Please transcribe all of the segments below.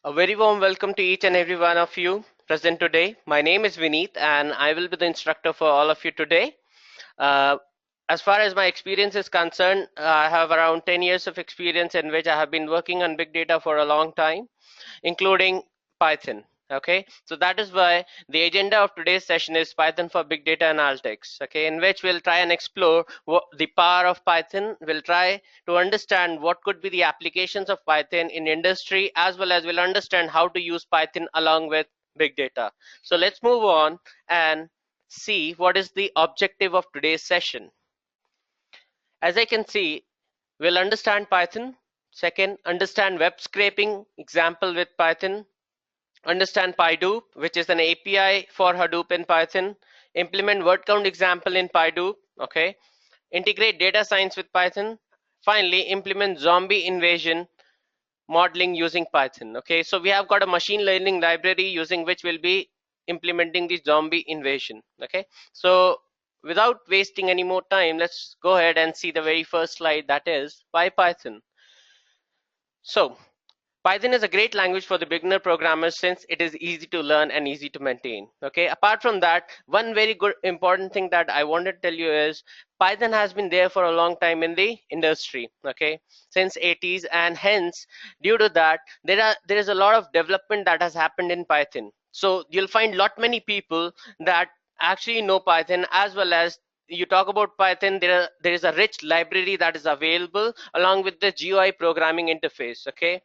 A very warm welcome to each and every one of you present today. My name is Vineet and I will be the instructor for all of you today. Uh, as far as my experience is concerned, I have around 10 years of experience in which I have been working on big data for a long time, including Python. Okay, so that is why the agenda of today's session is Python for Big Data Analytics. Okay, in which we'll try and explore the power of Python. We'll try to understand what could be the applications of Python in industry, as well as we'll understand how to use Python along with big data. So let's move on and see what is the objective of today's session. As I can see, we'll understand Python. Second, understand web scraping example with Python. Understand Pydoop, which is an API for Hadoop in Python. Implement word count example in Pydoop. Okay. Integrate data science with Python. Finally, implement zombie invasion modeling using Python. Okay. So we have got a machine learning library using which we'll be implementing the zombie invasion. Okay. So without wasting any more time, let's go ahead and see the very first slide, that is why Python. So Python is a great language for the beginner programmers since it is easy to learn and easy to maintain. Okay. Apart from that, one very good important thing that I want to tell you is Python has been there for a long time in the industry. Okay, since 80s, and hence due to that there is a lot of development that has happened in Python. So you'll find lot many people that actually know Python, as well as you talk about Python, there is a rich library that is available along with the GUI programming interface. Okay.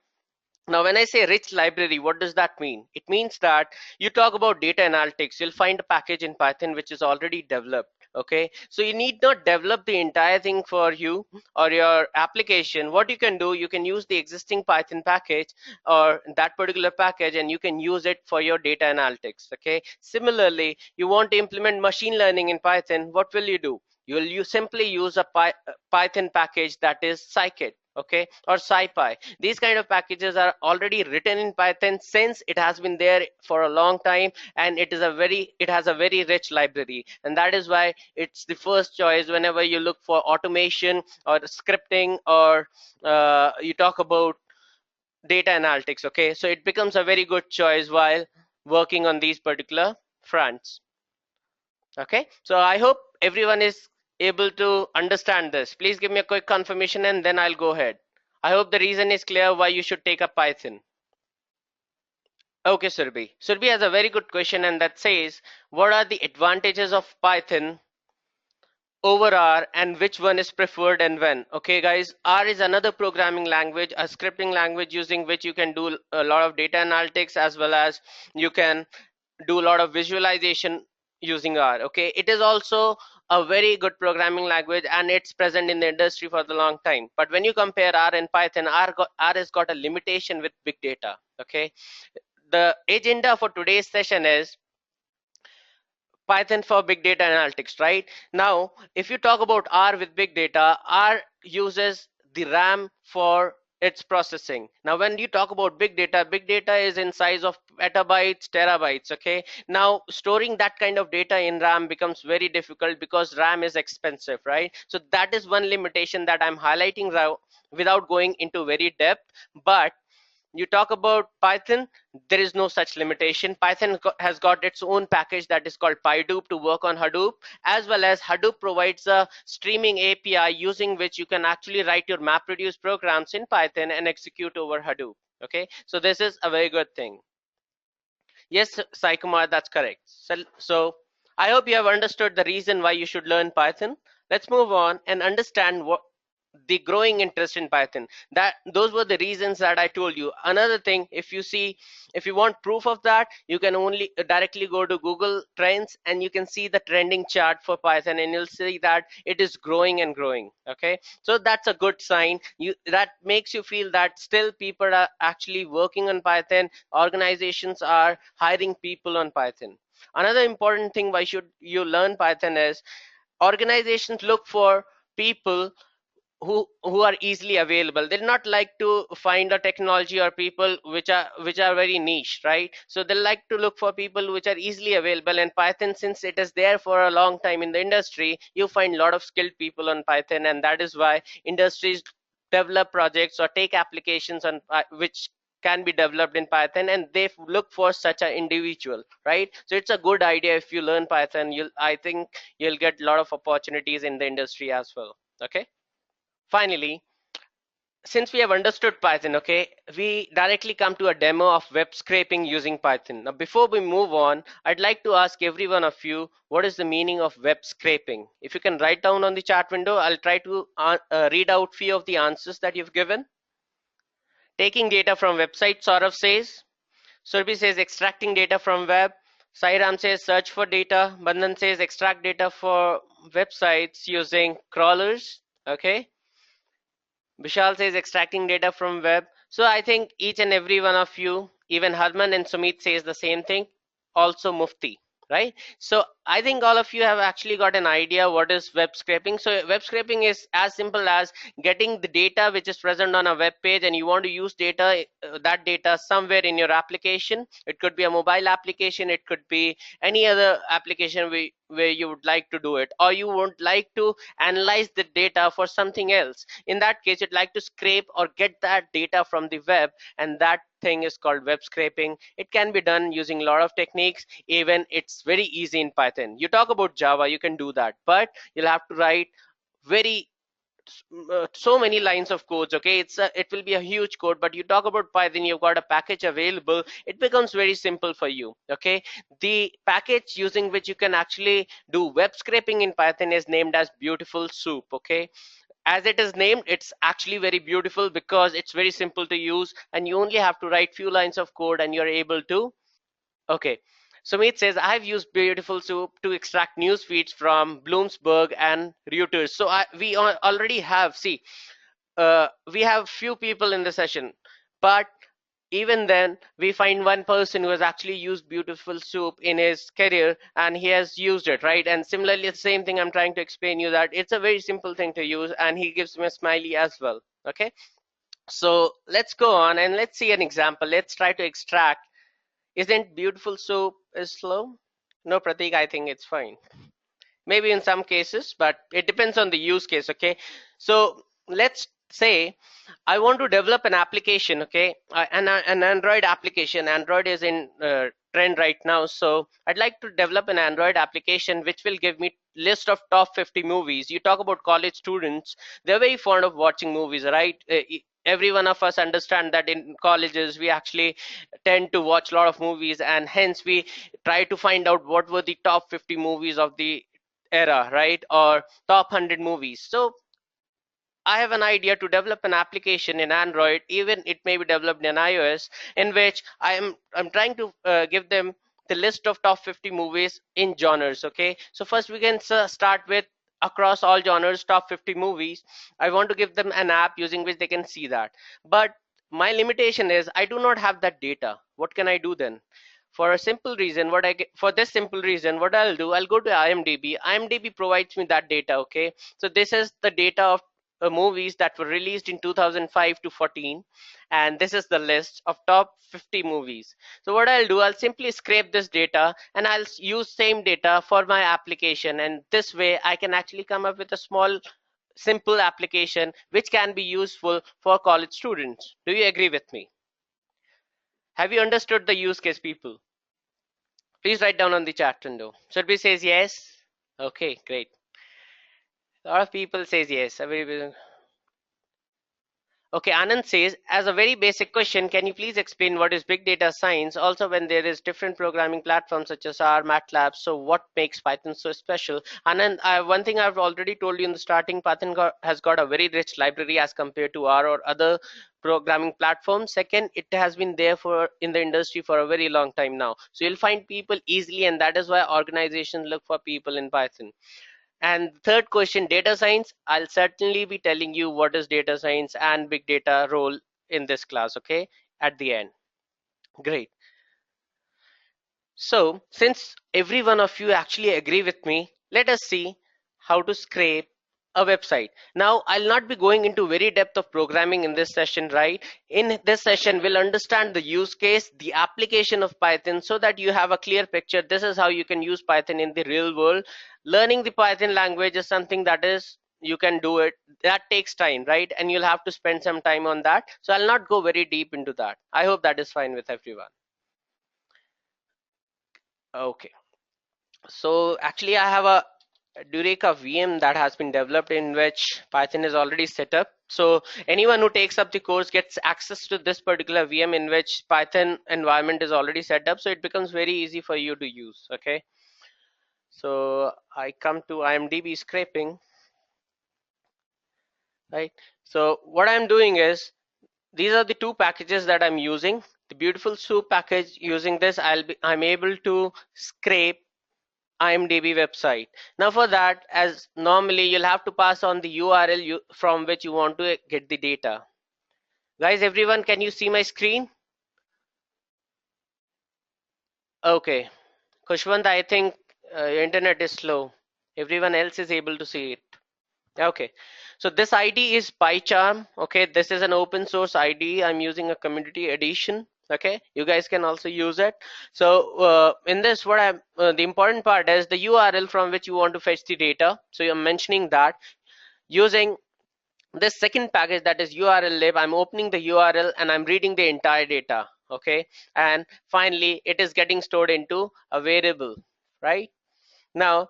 Now, when I say rich library, what does that mean? It means that you talk about data analytics, you'll find a package in Python which is already developed. Okay, so you need not develop the entire thing for you or your application. What you can do, you can use the existing Python package or that particular package, and you can use it for your data analytics. Okay, similarly, you want to implement machine learning in Python, what will you do? You simply use a Python package that is scikit, okay, or scipy. These kind of packages are already written in Python since it has been there for a long time, and it has a very rich library, and that is why it's the first choice whenever you look for automation or scripting, or you talk about data analytics. Okay, so it becomes a very good choice while working on these particular fronts. Okay, so I hope everyone is able to understand this. Please give me a quick confirmation and then I'll go ahead. I hope the reason is clear why you should take up Python. Okay, Surbhi. Surbhi has a very good question, and that says, what are the advantages of Python over R, and which one is preferred and when? Okay, guys, R is another programming language, a scripting language using which you can do a lot of data analytics, as well as you can do a lot of visualization using R. Okay, it is also a very good programming language, and it's present in the industry for the long time. But when you compare R and Python, R has got a limitation with big data. Okay, the agenda for today's session is Python for big data analytics. Right now, if you talk about R with big data, R uses the RAM for its processing. Now, when you talk about big data is in size of petabytes, terabytes. Okay, now storing that kind of data in RAM becomes very difficult because RAM is expensive, right? So that is one limitation that I'm highlighting now without going into very depth. But you talk about Python, there is no such limitation. Python has got its own package that is called Pydoop to work on Hadoop, as well as Hadoop provides a streaming API using which you can actually write your MapReduce programs in Python and execute over Hadoop. Okay, so this is a very good thing. Yes, Sai Kumar, that's correct. So I hope you have understood the reason why you should learn Python. Let's move on and understand what the growing interest in Python. That those were the reasons that I told you. Another thing, if you want proof of that, you can only directly go to Google Trends and you can see the trending chart for Python, and you'll see that it is growing and growing. Okay, so that's a good sign. That makes you feel that still people are actually working on Python. Organizations are hiring people on Python. Another important thing why should you learn Python is organizations look for people who are easily available. They not like to find a technology or people which are very niche, right? So they like to look for people which are easily available. And Python, since it is there for a long time in the industry, you find a lot of skilled people on Python, and that is why industries develop projects or take applications on which can be developed in Python, and they look for such an individual, right? So it's a good idea. If you learn Python, I think you'll get a lot of opportunities in the industry as well. Okay. Finally, since we have understood Python, okay, we directly come to a demo of web scraping using Python. Now, before we move on, I'd like to ask every one of you, what is the meaning of web scraping? If you can write down on the chat window, I'll try to read out few of the answers that you've given. Taking data from website, Saurav says. Surbhi says extracting data from web. Sairam says search for data. Bandhan says extract data for websites using crawlers. Okay. Vishal says extracting data from web. So I think each and every one of you, even Harman and Sumit says the same thing. Also Mufti, right? So I think all of you have actually got an idea what is web scraping. So web scraping is as simple as getting the data which is present on a web page, and you want to use that data somewhere in your application. It could be a mobile application, it could be any other application where you would like to do it, or you would like to analyze the data for something else. In that case, you'd like to scrape or get that data from the web, and that thing is called web scraping. It can be done using a lot of techniques. Even it's very easy in Python. You talk about Java, you can do that, but you'll have to write very so many lines of codes. Okay, it will be a huge code, but you talk about Python, you've got a package available, it becomes very simple for you. Okay, the package using which you can actually do web scraping in Python is named as BeautifulSoup. Okay, as it is named, it's actually very beautiful because it's very simple to use, and you only have to write few lines of code and you're able to. Okay, Sumit says, I've used BeautifulSoup to extract news feeds from Bloomsburg and Reuters. So we already have, see, we have few people in the session, but even then we find one person who has actually used BeautifulSoup in his career, and he has used it, right? And similarly, the same thing I'm trying to explain you, that it's a very simple thing to use, and he gives me a smiley as well. Okay, so let's go on and let's see an example. Let's try to extract. Isn't BeautifulSoup is slow? No, Pratik, I think it's fine. Maybe in some cases, but it depends on the use case. Okay, so let's say I want to develop an application. Okay, an Android application. Android is in trend right now, so I'd like to develop an Android application which will give me list of top 50 movies. You talk about college students, they're very fond of watching movies, right? Every one of us understand that in colleges we actually tend to watch a lot of movies, and hence we try to find out what were the top 50 movies of the era, right? Or top 100 movies. So I have an idea to develop an application in Android, even it may be developed in iOS, in which I'm trying to give them the list of top 50 movies in genres. Okay, so first we can start with across all genres top 50 movies. I want to give them an app using which they can see that, but my limitation is I do not have that data. What can I do then? For a simple reason, for this simple reason, what I'll do, I'll go to IMDb. IMDb provides me that data. Okay, so this is the data of movies that were released in 2005 to 14, and this is the list of top 50 movies. So what I'll do, I'll simply scrape this data and I'll use same data for my application, and this way I can actually come up with a small simple application which can be useful for college students. Do you agree with me? Have you understood the use case, people? Please write down on the chat window. Surbhi says yes. Okay, great. A lot of people says yes. Okay, Anand says, as a very basic question, can you please explain what is big data science? Also, when there is different programming platforms such as R, MATLAB, so what makes Python so special? Anand, one thing I've already told you in the starting, Python has got a very rich library as compared to R or other programming platforms. Second, it has been there in the industry for a very long time now. So you'll find people easily, and that is why organizations look for people in Python. And third question, data science, I'll certainly be telling you what is data science and big data role in this class, okay, at the end. Great. So since every one of you actually agree with me, let us see how to scrape a website. Now, I'll not be going into very depth of programming in this session, right? In this session, we'll understand the use case, the application of Python, so that you have a clear picture. This is how you can use Python in the real world. Learning the Python language is something that is you can do it, that takes time, right? And you'll have to spend some time on that, so I'll not go very deep into that. I hope that is fine with everyone. Okay, so actually I have a Edureka VM that has been developed in which Python is already set up. So anyone who takes up the course gets access to this particular VM in which Python environment is already set up. So it becomes very easy for you to use. Okay. So I come to IMDb scraping, right? So what I'm doing is these are the two packages that I'm using. The BeautifulSoup package, using this, I'm able to scrape IMDb website. Now for that, as normally you'll have to pass on the URL from which you want to get the data. Guys, everyone, can you see my screen? Okay. Kushwant, I think your internet is slow. Everyone else is able to see it. Okay. So this ID is PyCharm. Okay. This is an open source ID. I'm using a community edition. Okay. You guys can also use it. So in this, the important part is the URL from which you want to fetch the data. So you're mentioning that using this second package, that is URL-lib. I'm opening the URL and I'm reading the entire data. Okay. And finally, it is getting stored into a variable, right? Now,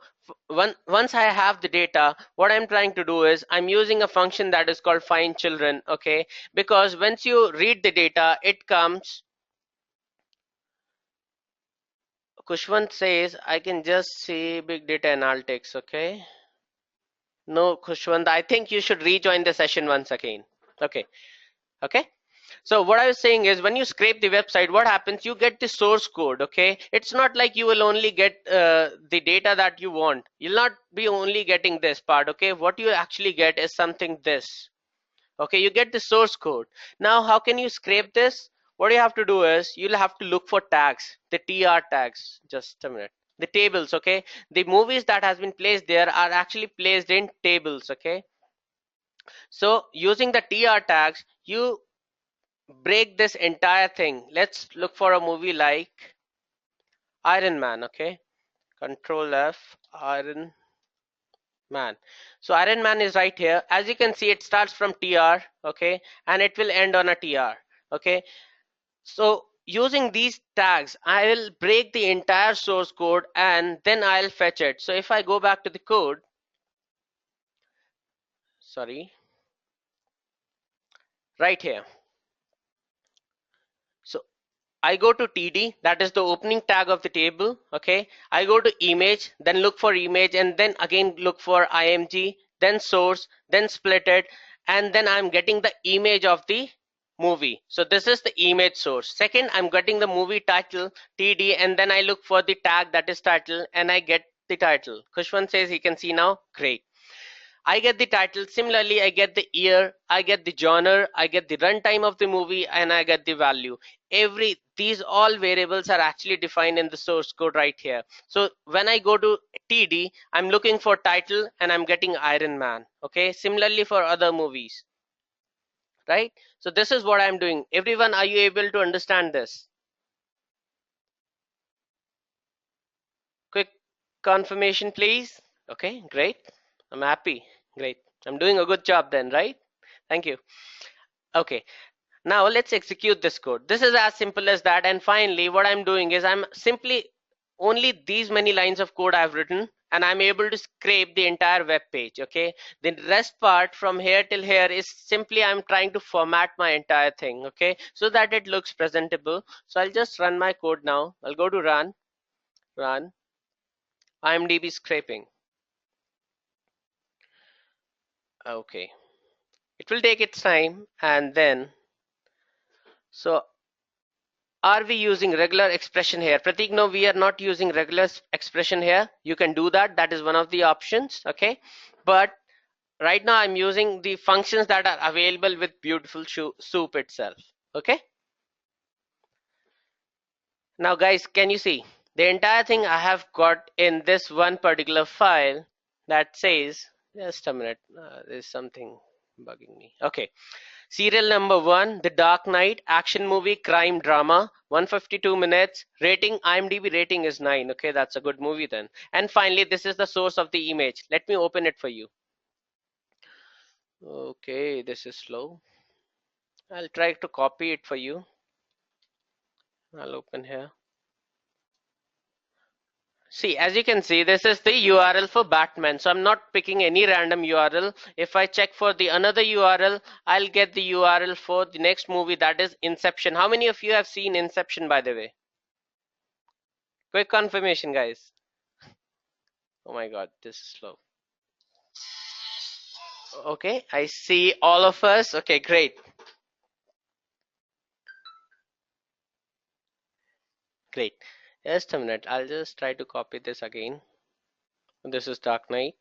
once I have the data, what I'm trying to do is I'm using a function that is called find children, okay? Because once you read the data, it comes. Kushwant says, I can just see big data analytics, okay? No, Kushwant, I think you should rejoin the session once again. Okay, okay. So what I was saying is when you scrape the website, what happens? You get the source code, okay? It's not like you will only get the data that you want. You'll not be only getting this part, okay? What you actually get is something this. Okay, you get the source code. Now, how can you scrape this? What you have to do is you'll have to look for tags, the TR tags. Just a minute. The tables, okay? The movies that has been placed there are actually placed in tables, okay? So using the TR tags, you break this entire thing. Let's look for a movie like Iron Man, okay? Control F, Iron Man. So Iron Man is right here. As you can see, it starts from TR, okay? And it will end on a TR, okay? So using these tags, I will break the entire source code and then I'll fetch it. So if I go back to the code, sorry, right here. So I go to TD, that is the opening tag of the table, okay? I go to image, then look for image, and then again look for IMG, then source, then split it, and then I'm getting the image of the movie. So this is the image source. Second, I'm getting the movie title, TD, and then I look for the tag that is title, and I get the title. Kushwan says he can see now, great. I get the title. Similarly, I get the year, I get the genre, I get the runtime of the movie, and I get the value. These all variables are actually defined in the source code right here. So when I go to TD, I'm looking for title and I'm getting Iron Man. Okay. Similarly for other movies, right? So this is what I'm doing. Everyone, are you able to understand this? Quick confirmation, please. Okay, great. I'm happy. Great. I'm doing a good job then, right? Thank you. Okay, now let's execute this code. This is as simple as that. And finally, what I'm doing is I'm simply only these many lines of code I've written, and I'm able to scrape the entire web page. Okay, the rest part from here till here is simply I'm trying to format my entire thing, okay, so that it looks presentable. So I'll just run my code now. I'll go to run IMDb scraping. Okay, it will take its time. And then, so are we using regular expression here? Pratik, no, we are not using regular expression here. You can do that. That is one of the options. Okay. But right now I'm using the functions that are available with BeautifulSoup itself. Okay. Now guys, can you see the entire thing I have got in this one particular file that says, just a minute, there's something bugging me. Okay. Serial number 1, The Dark Knight, action movie, crime drama, 152 minutes, rating, IMDb rating is 9. Okay, that's a good movie then. And finally, this is the source of the image. Let me open it for you. Okay, this is slow. I'll try to copy it for you. I'll open here. See, as you can see, this is the URL for Batman. So I'm not picking any random URL. If I check for the another URL, I'll get the URL for the next movie, that is Inception. How many of you have seen Inception, by the way? Quick confirmation, guys. Oh my God, this is slow. Okay, I see all of us. Okay, great. Great. Just a minute. I'll just try to copy this again. This is Dark Knight.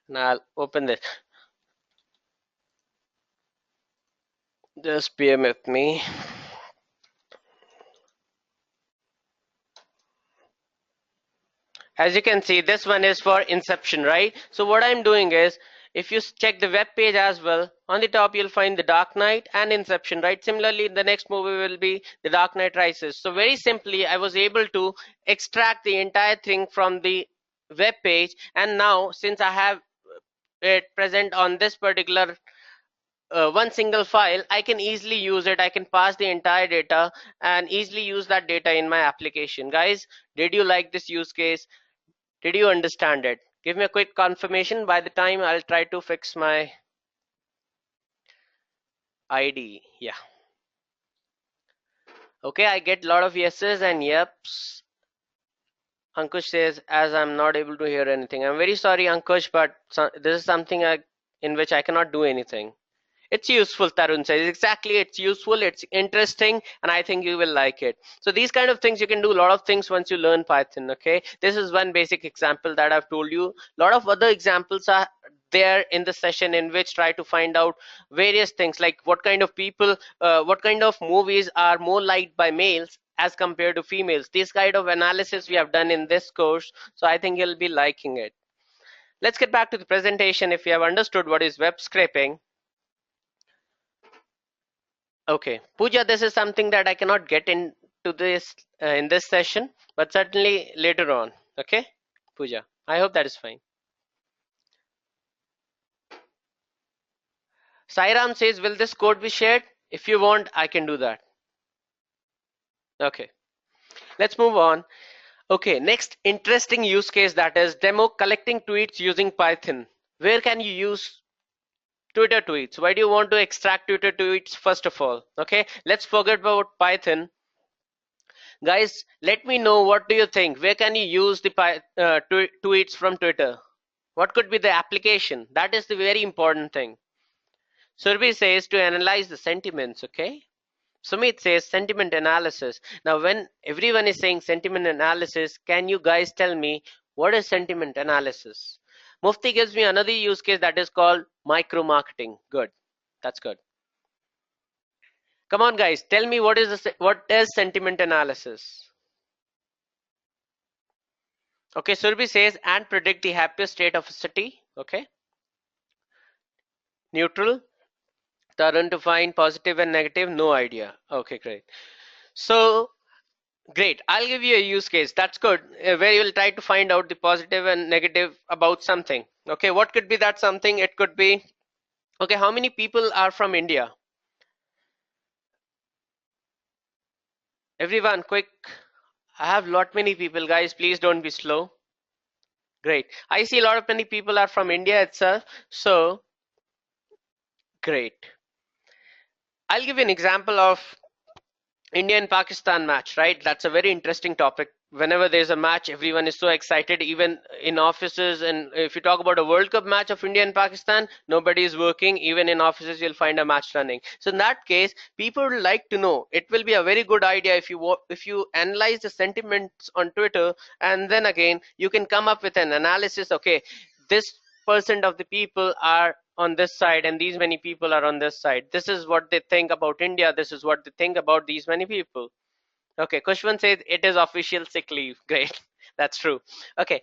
And I'll open this. Just bear with me. As you can see, this one is for Inception, right? So what I'm doing is, if you check the web page as well, on the top you'll find the Dark Knight and Inception, right? Similarly, the next movie will be the Dark Knight Rises. So very simply, I was able to extract the entire thing from the web page, and now since I have it present on this particular one single file, I can easily use it. I can pass the entire data and easily use that data in my application. Guys, did you like this use case? Did you understand it? Give me a quick confirmation. By the time I'll try to fix my ID. Yeah. Okay, I get a lot of yeses and yeps. Ankush says, as I'm not able to hear anything. I'm very sorry, Ankush, but this is something in which I cannot do anything. It's useful, Tarun says. Exactly, it's useful, it's interesting, and I think you will like it. So these kind of things, you can do a lot of things once you learn Python, okay? This is one basic example that I've told you. A lot of other examples are there in the session in which try to find out various things like what kind of people, what kind of movies are more liked by males as compared to females. This kind of analysis we have done in this course, so I think you'll be liking it. Let's get back to the presentation. If you have understood what is web scraping. Okay, Pooja, this is something that I cannot get into this in this session, but certainly later on. Okay, Pooja, I hope that is fine. Sairam says, will this code be shared? If you want, I can do that. Okay, let's move on. Okay, next interesting use case, that is demo collecting tweets using Python. Where can you use Twitter tweets? Why do you want to extract Twitter tweets first of all? Okay, let's forget about Python. Guys, let me know, what do you think? Where can you use the tweets from Twitter? What could be the application? That is the very important thing. Surbhi says to analyze the sentiments, okay? Sumit says sentiment analysis. Now, when everyone is saying sentiment analysis, can you guys tell me what is sentiment analysis? Mufti gives me another use case that is called micro marketing. Good. That's good. Come on, guys. Tell me what is sentiment analysis? Okay, Surbi says, and predict the happiest state of a city. Okay. Neutral. Tarun to find positive and negative. No idea. Okay, great. So, great. I'll give you a use case. That's good. Where you will try to find out the positive and negative about something. Okay, what could be that something? It could be, okay, how many people are from India? Everyone, quick. I have lot many people, guys. Please don't be slow. Great. I see a lot of many people are from India itself. So, great. I'll give you an example of India and Pakistan match, right? That's a very interesting topic. Whenever there's a match, everyone is so excited, even in offices. And if you talk about a World Cup match of India and Pakistan, nobody is working. Even in offices, you'll find a match running. So in that case, people would like to know. It will be a very good idea if you analyze the sentiments on Twitter, and then again, you can come up with an analysis. Okay, this percent of the people are on this side and these many people are on this side. This is what they think about India. This is what they think about these many people. Okay, Kushwan says it is official sick leave. Great, that's true. Okay,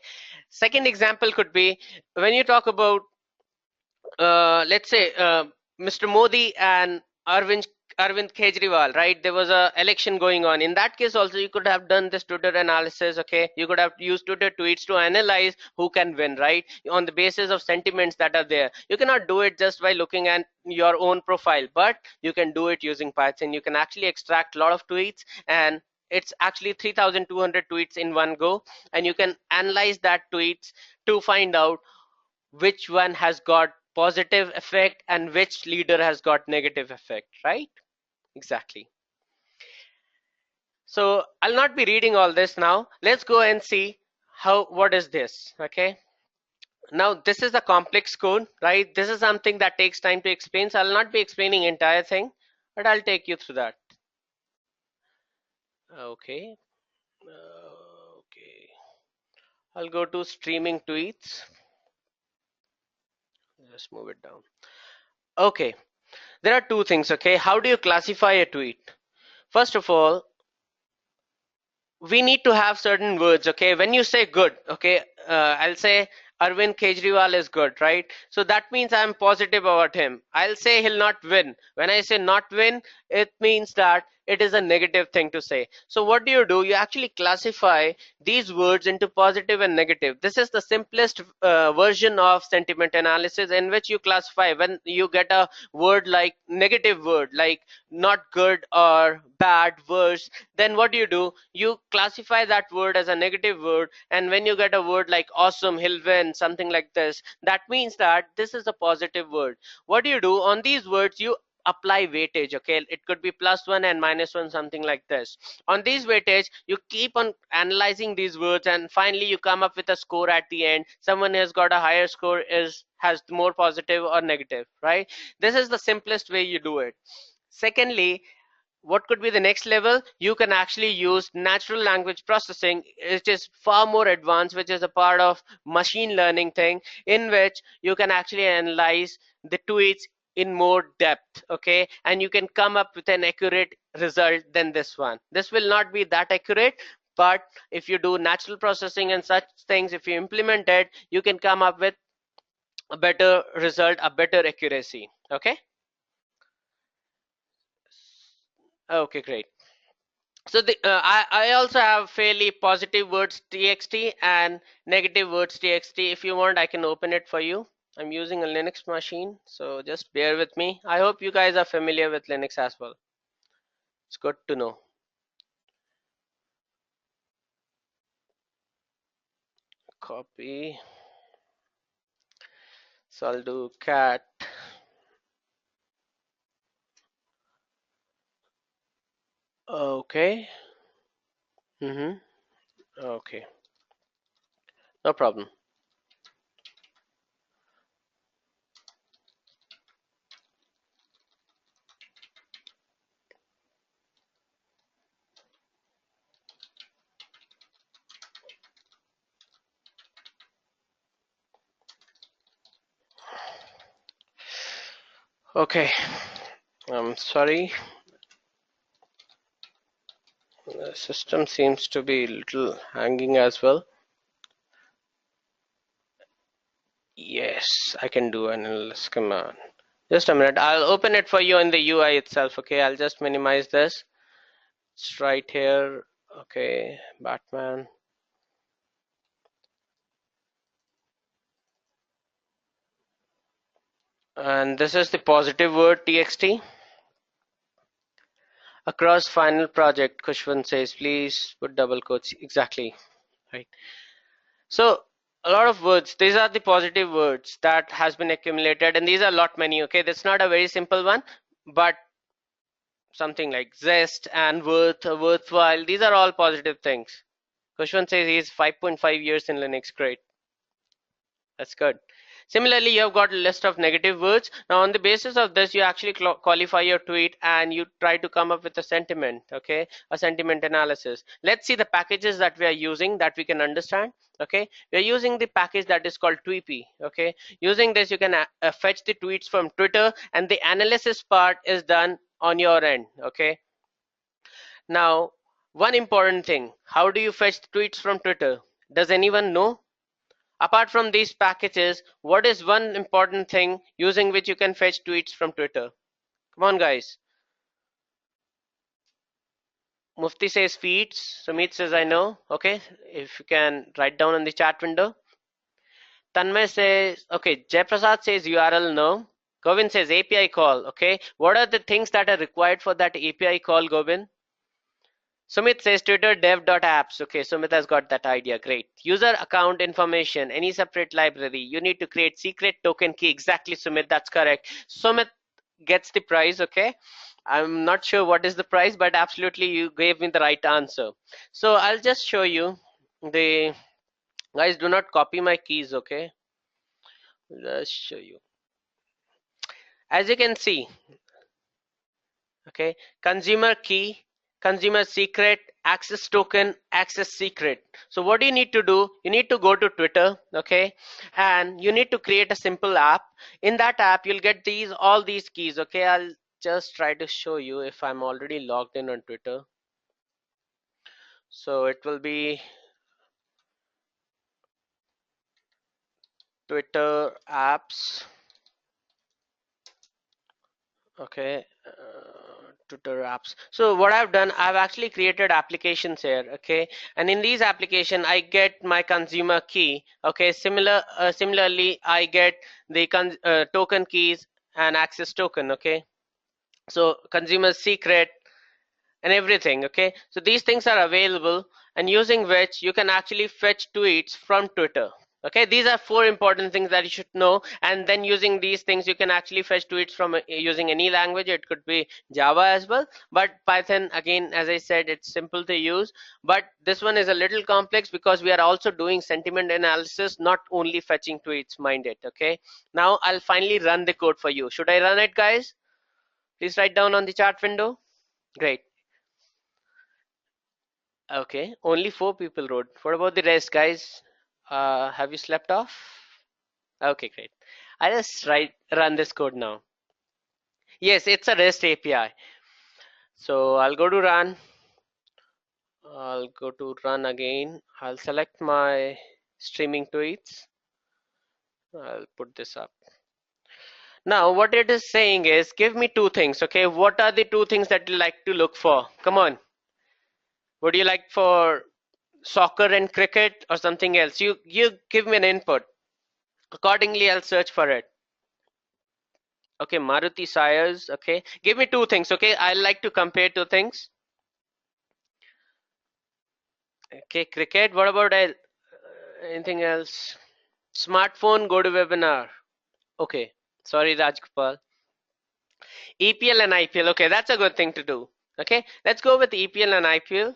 second example could be when you talk about, let's say, Mr. Modi and Arvind Kejriwal, right? There was a election going on. In that case also you could have done this Twitter analysis, okay? You could have used Twitter tweets to analyze who can win, right? On the basis of sentiments that are there. You cannot do it just by looking at your own profile, but you can do it using Python. You can actually extract a lot of tweets, and it's actually 3,200 tweets in one go, and you can analyze that tweets to find out which one has got positive effect and which leader has got negative effect, right? Exactly. So I'll not be reading all this now. Let's go and see what is this, okay? Now this is a complex code, right? This is something that takes time to explain, so I'll not be explaining entire thing, but I'll take you through that. Okay. Okay. I'll go to streaming tweets. Just move it down. Okay. There are two things, okay? How do you classify a tweet? First of all, we need to have certain words, okay? When you say good, okay, I'll say Arvind Kejriwal is good, right? So that means I'm positive about him. I'll say he'll not win. When I say not win, it means that it is a negative thing to say. So what do? You actually classify these words into positive and negative. This is the simplest version of sentiment analysis, in which you classify when you get a word like negative word, like not good or bad, worse, then what do? You classify that word as a negative word, and when you get a word like awesome, he'll win, something like this, that means that this is a positive word. What do? On these words, you apply weightage, okay? It could be +1 and -1, something like this. On these weightage, you keep on analyzing these words, and finally you come up with a score at the end. Someone has got a higher score has more positive or negative, right? This is the simplest way you do it. Secondly, what could be the next level? You can actually use natural language processing, which is far more advanced, which is a part of machine learning thing, in which you can actually analyze the tweets in more depth, okay? And you can come up with an accurate result than this one. This will not be that accurate, but if you do natural processing and such things, if you implement it, you can come up with a better result, a better accuracy, okay? Okay, great. So I also have fairly positive words txt and negative words txt. If you want, I can open it for you. I'm using a Linux machine, so just bear with me. I hope you guys are familiar with Linux as well. It's good to know. Copy. So I'll do cat. Okay. Okay. No problem. Okay. I'm sorry. The system seems to be a little hanging as well. Yes, I can do an ls command. Just a minute. I'll open it for you in the UI itself. Okay, I'll just minimize this. It's right here. Okay, Batman. And this is the positive word txt. Across final project, Kushwan says, please put double quotes. Exactly. Right. So a lot of words, these are the positive words that has been accumulated, and these are a lot many. Okay, that's not a very simple one, but something like zest and worthwhile, these are all positive things. Kushwan says he's 5.5 years in Linux. Great. That's good. Similarly, you have got a list of negative words. Now, on the basis of this, you actually qualify your tweet and you try to come up with a sentiment, okay? A sentiment analysis. Let's see the packages that we are using that we can understand, okay? We are using the package that is called Tweepy, okay? Using this, you can fetch the tweets from Twitter, and the analysis part is done on your end, okay? Now, one important thing, how do you fetch the tweets from Twitter? Does anyone know? Apart from these packages, what is one important thing using which you can fetch tweets from Twitter? Come on, guys. Mufti says feeds. Sumit says I know. Okay, if you can write down in the chat window. Tanmay says, okay, Jayprasad says URL no. Govind says API call. Okay, what are the things that are required for that API call, Govind? Sumit says Twitter dev.apps. Okay, Sumit has got that idea. Great. User account information, any separate library. You need to create secret token key. Exactly, Sumit. That's correct. Sumit gets the prize. Okay. I'm not sure what is the prize, but absolutely you gave me the right answer. So I'll just show you the guys. Do not copy my keys. Okay. Let's show you. As you can see, okay, consumer key, consumer secret, access token, access secret. So what do you need to do? You need to go to Twitter, okay, and you need to create a simple app. In that app, you'll get all these keys, okay. I'll just try to show you if I'm already logged in on Twitter. So it will be Twitter apps. Okay, Twitter apps. So what I've done, I've actually created applications here. Okay, and in these application, I get my consumer key. Okay, similarly, I get the token keys and access token. Okay, so consumer secret and everything. Okay, so these things are available, and using which you can actually fetch tweets from Twitter. Okay, these are four important things that you should know, and then using these things you can actually fetch tweets from using any language. It could be Java as well, but Python, again, as I said, it's simple to use, but this one is a little complex because we are also doing sentiment analysis, not only fetching tweets. Mind it. Okay, now I'll finally run the code for you. Should I run it, guys? Please write down on the chat window. Great. Okay, only 4 people wrote. What about the rest, guys? Have you slept off? Okay, great. I just run this code now. Yes, it's a REST API. So I'll go to run. I'll go to run again. I'll select my streaming tweets. I'll put this up. Now what it is saying is give me 2 things. Okay, what are the 2 things that you like to look for? Come on. Would you like for soccer and cricket or something else? You give me an input. Accordingly, I'll search for it. Okay, Maruti Sires. Okay, give me 2 things. Okay, I like to compare 2 things. Okay, cricket. What about anything else? Smartphone. Go to webinar. Okay, sorry, Rajgopal. EPL and IPL. Okay, that's a good thing to do. Okay, let's go with EPL and IPL.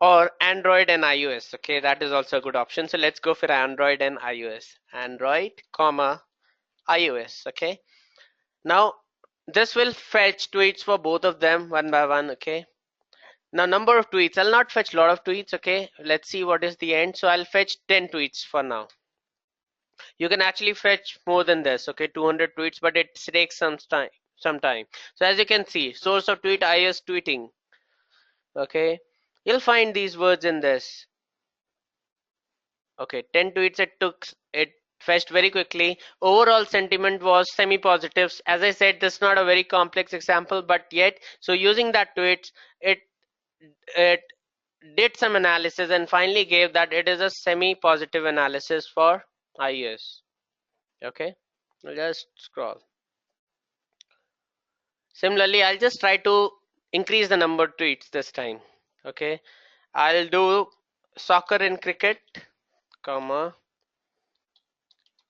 Or Android and iOS. Okay, that is also a good option. So let's go for Android and iOS. Android, comma, iOS. Okay. Now this will fetch tweets for both of them one by one. Okay. Now number of tweets. I'll not fetch a lot of tweets. Okay. Let's see what is the end. So I'll fetch 10 tweets for now. You can actually fetch more than this. Okay, 200 tweets, but it takes some time. So as you can see, source of tweet iOS tweeting. Okay. You'll find these words in this. Okay, 10 tweets it fetched very quickly. Overall sentiment was semi-positives. As I said, this is not a very complex example, but yet, so using that tweets, it did some analysis and finally gave that it is a semi-positive analysis for iOS. Okay, I'll just scroll. Similarly, I'll just try to increase the number of tweets this time. Okay, I'll do soccer and cricket, comma,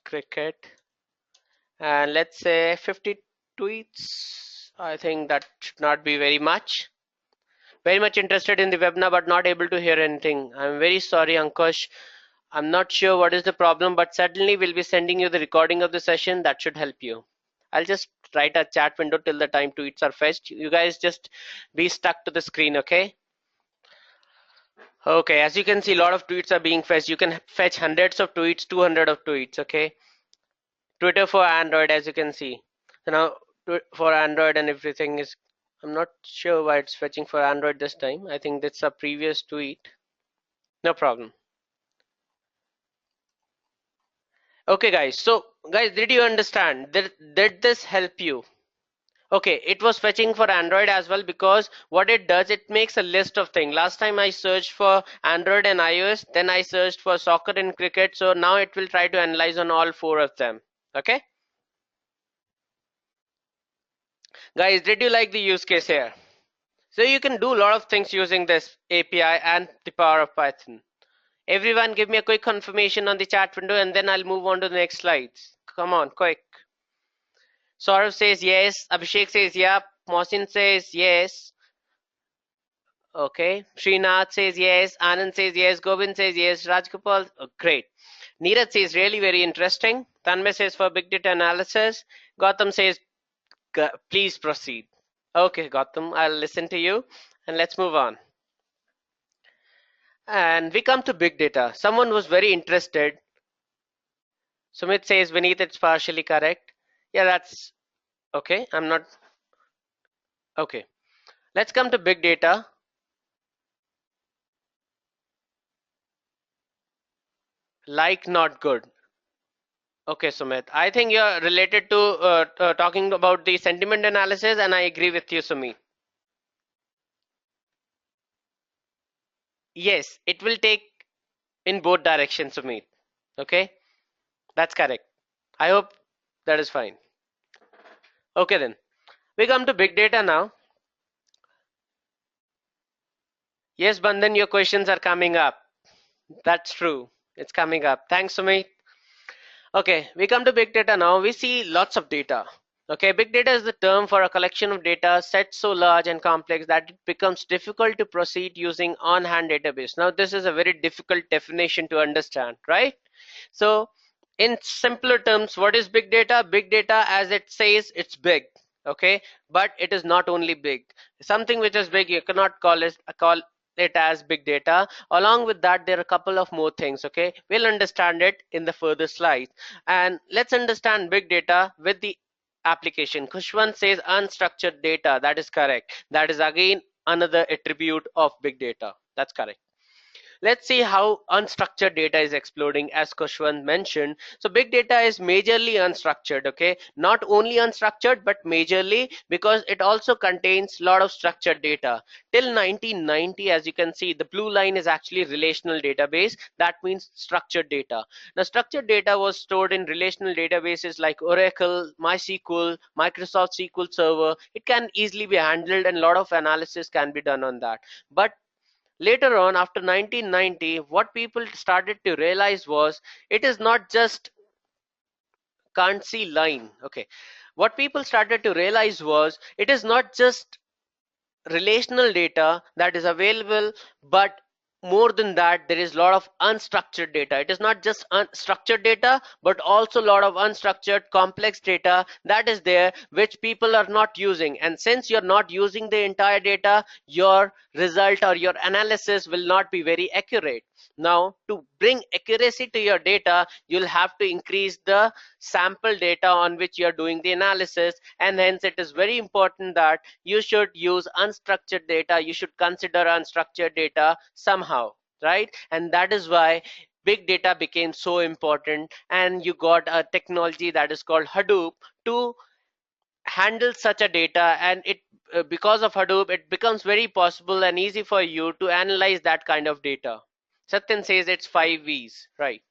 cricket, and let's say 50 tweets. I think that should not be very much. Very much interested in the webinar but not able to hear anything. I'm very sorry, Ankush. I'm not sure what is the problem, but certainly we'll be sending you the recording of the session. That should help you. I'll just write a chat window till the time tweets are fetched. You guys just be stuck to the screen, okay? Okay, as you can see, a lot of tweets are being fetched. You can fetch hundreds of tweets, 200 of tweets, okay? Twitter for Android, as you can see. So now for Android and everything is, I'm not sure why it's fetching for Android this time. I think that's a previous tweet. No problem. Okay, guys. So, guys, did you understand? Did this help you? Okay, it was fetching for Android as well, because what it does, it makes a list of things. Last time I searched for Android and iOS, then I searched for soccer and cricket. So now it will try to analyze on all four of them. Okay, guys, did you like the use case here? So you can do a lot of things using this API and the power of Python. Everyone give me a quick confirmation on the chat window, and then I'll move on to the next slides. Come on, quick. Saurav says yes. Abhishek says yep. Mohsin says yes. Okay. Srinath says yes. Anand says yes. Govind says yes. Rajgopal, oh, great. Neeraj says really very interesting. Tanmay says for big data analysis. Gautam says please proceed. Okay, Gautam, I'll listen to you, and let's move on. And we come to big data. Someone was very interested. Sumit says Vineet, it's partially correct. Yeah, that's okay. I'm not okay. Let's come to big data. Like, not good. Okay, Sumit. I think you're related to talking about the sentiment analysis, and I agree with you, Sumit. Yes, it will take in both directions, Sumit. Okay, that's correct. I hope that is fine. Okay, then we come to big data now. Yes, Bandhan, your questions are coming up. That's true. It's coming up. Thanks, Sumit. Okay, we come to big data now. We see lots of data. Okay, big data is the term for a collection of data sets so large and complex that it becomes difficult to proceed using on-hand database. Now, this is a very difficult definition to understand, right? So, in simpler terms, what is big data? Big data, as it says, it's big. Okay, but it is not only big. Something which is big, you cannot call it as big data. Along with that, there are a couple of more things. Okay, we'll understand it in the further slides. And let's understand big data with the application. Kushwan says unstructured data. That is correct. That is again another attribute of big data. That's correct. Let's see how unstructured data is exploding, as Kushwan mentioned. So big data is majorly unstructured, okay? Not only unstructured, but majorly, because it also contains a lot of structured data. Till 1990, as you can see, the blue line is actually relational database. That means structured data. Now, structured data was stored in relational databases like Oracle, MySQL, Microsoft SQL Server. It can easily be handled, and a lot of analysis can be done on that. But later on, after 1990, what people started to realize was it is not just can't see line. Okay, what people started to realize was it is not just relational data that is available, but more than that, there is a lot of unstructured data. It is not just structured data, but also a lot of unstructured complex data that is there, which people are not using. And since you're not using the entire data, your result or your analysis will not be very accurate. Now, to bring accuracy to your data, you'll have to increase the sample data on which you're doing the analysis, and hence it is very important that you should use unstructured data. You should consider unstructured data somehow, right? And that is why big data became so important, and you got a technology that is called Hadoop to handle such a data. And it because of Hadoop, it becomes very possible and easy for you to analyze that kind of data. Satyan says it's 5 V's, right?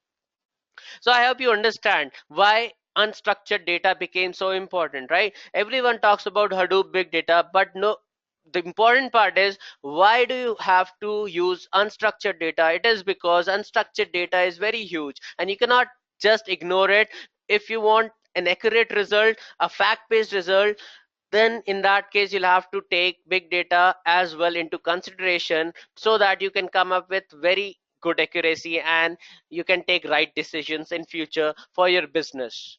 So I hope you understand why unstructured data became so important, right? Everyone talks about Hadoop big data, but no, the important part is, why do you have to use unstructured data? It is because unstructured data is very huge, and you cannot just ignore it. If you want an accurate result, a fact-based result, then in that case you'll have to take big data as well into consideration, so that you can come up with very good accuracy and you can take right decisions in future for your business.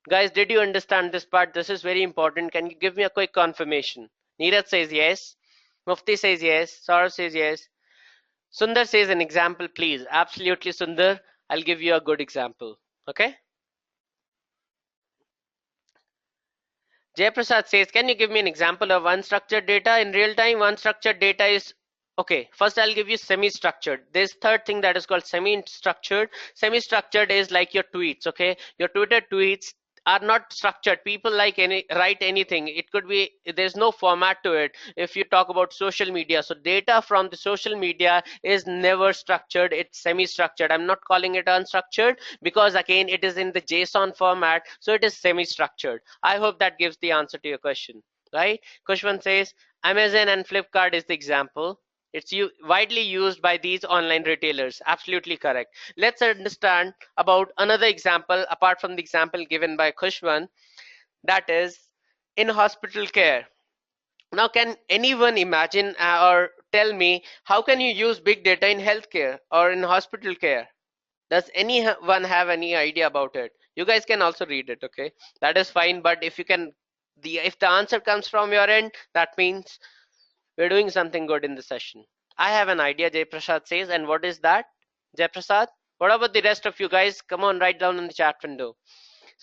Guys, did you understand this part? This is very important. Can you give me a quick confirmation? Neeraj says yes. Mufti says yes. Saurav says yes. Sundar says an example, please. Absolutely, Sundar. I'll give you a good example. Okay. Jayaprasad says, can you give me an example of unstructured data in real time? Unstructured data is, okay, first I'll give you semi-structured. There's third thing that is called semi-structured. Semi-structured is like your tweets, okay? Your Twitter tweets are not structured. People like write anything. It could be, there's no format to it. If you talk about social media, so data from the social media is never structured, it's semi-structured. I'm not calling it unstructured because again it is in the JSON format, so it is semi-structured. I hope that gives the answer to your question, right? Kushwan says Amazon and Flipkart is the example. It's widely used by these online retailers. Absolutely correct. Let's understand about another example apart from the example given by Kushwan, that is in hospital care. Now, can anyone imagine or tell me how can you use big data in healthcare or in hospital care? Does anyone have any idea about it? You guys can also read it, okay? That is fine, but if you can, if the answer comes from your end, that means we're doing something good in the session. I have an idea, Jay Prasad says, and what is that? Jay Prasad? What about the rest of you guys? Come on, write down in the chat window.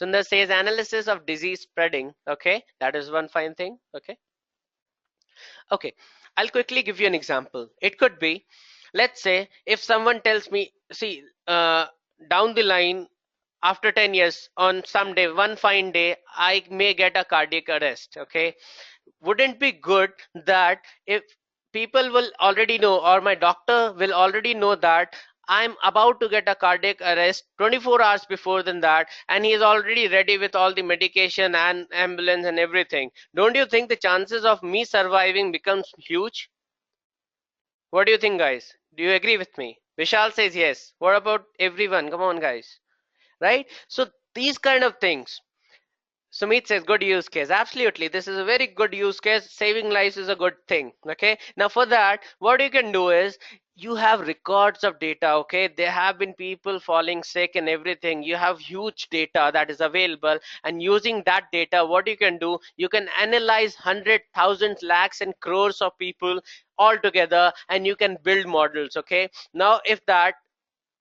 Sundar says analysis of disease spreading. Okay, that is one fine thing. Okay. Okay, I'll quickly give you an example. It could be, let's say, if someone tells me, see, down the line, after 10 years, on some day, one fine day, I may get a cardiac arrest. Okay, wouldn't be good that if people will already know, or my doctor will already know that I'm about to get a cardiac arrest 24 hours before than that, and he is already ready with all the medication and ambulance and everything. Don't you think the chances of me surviving becomes huge? What do you think, guys? Do you agree with me? Vishal says yes. What about everyone? Come on, guys. Right? So these kind of things. Sumit says good use case. Absolutely. This is a very good use case. Saving lives is a good thing. Okay. Now for that, what you can do is you have records of data. Okay. There have been people falling sick and everything. You have huge data that is available, and using that data, what you can do, you can analyze hundreds, thousands, lakhs and crores of people all together, and you can build models. Okay. Now if that,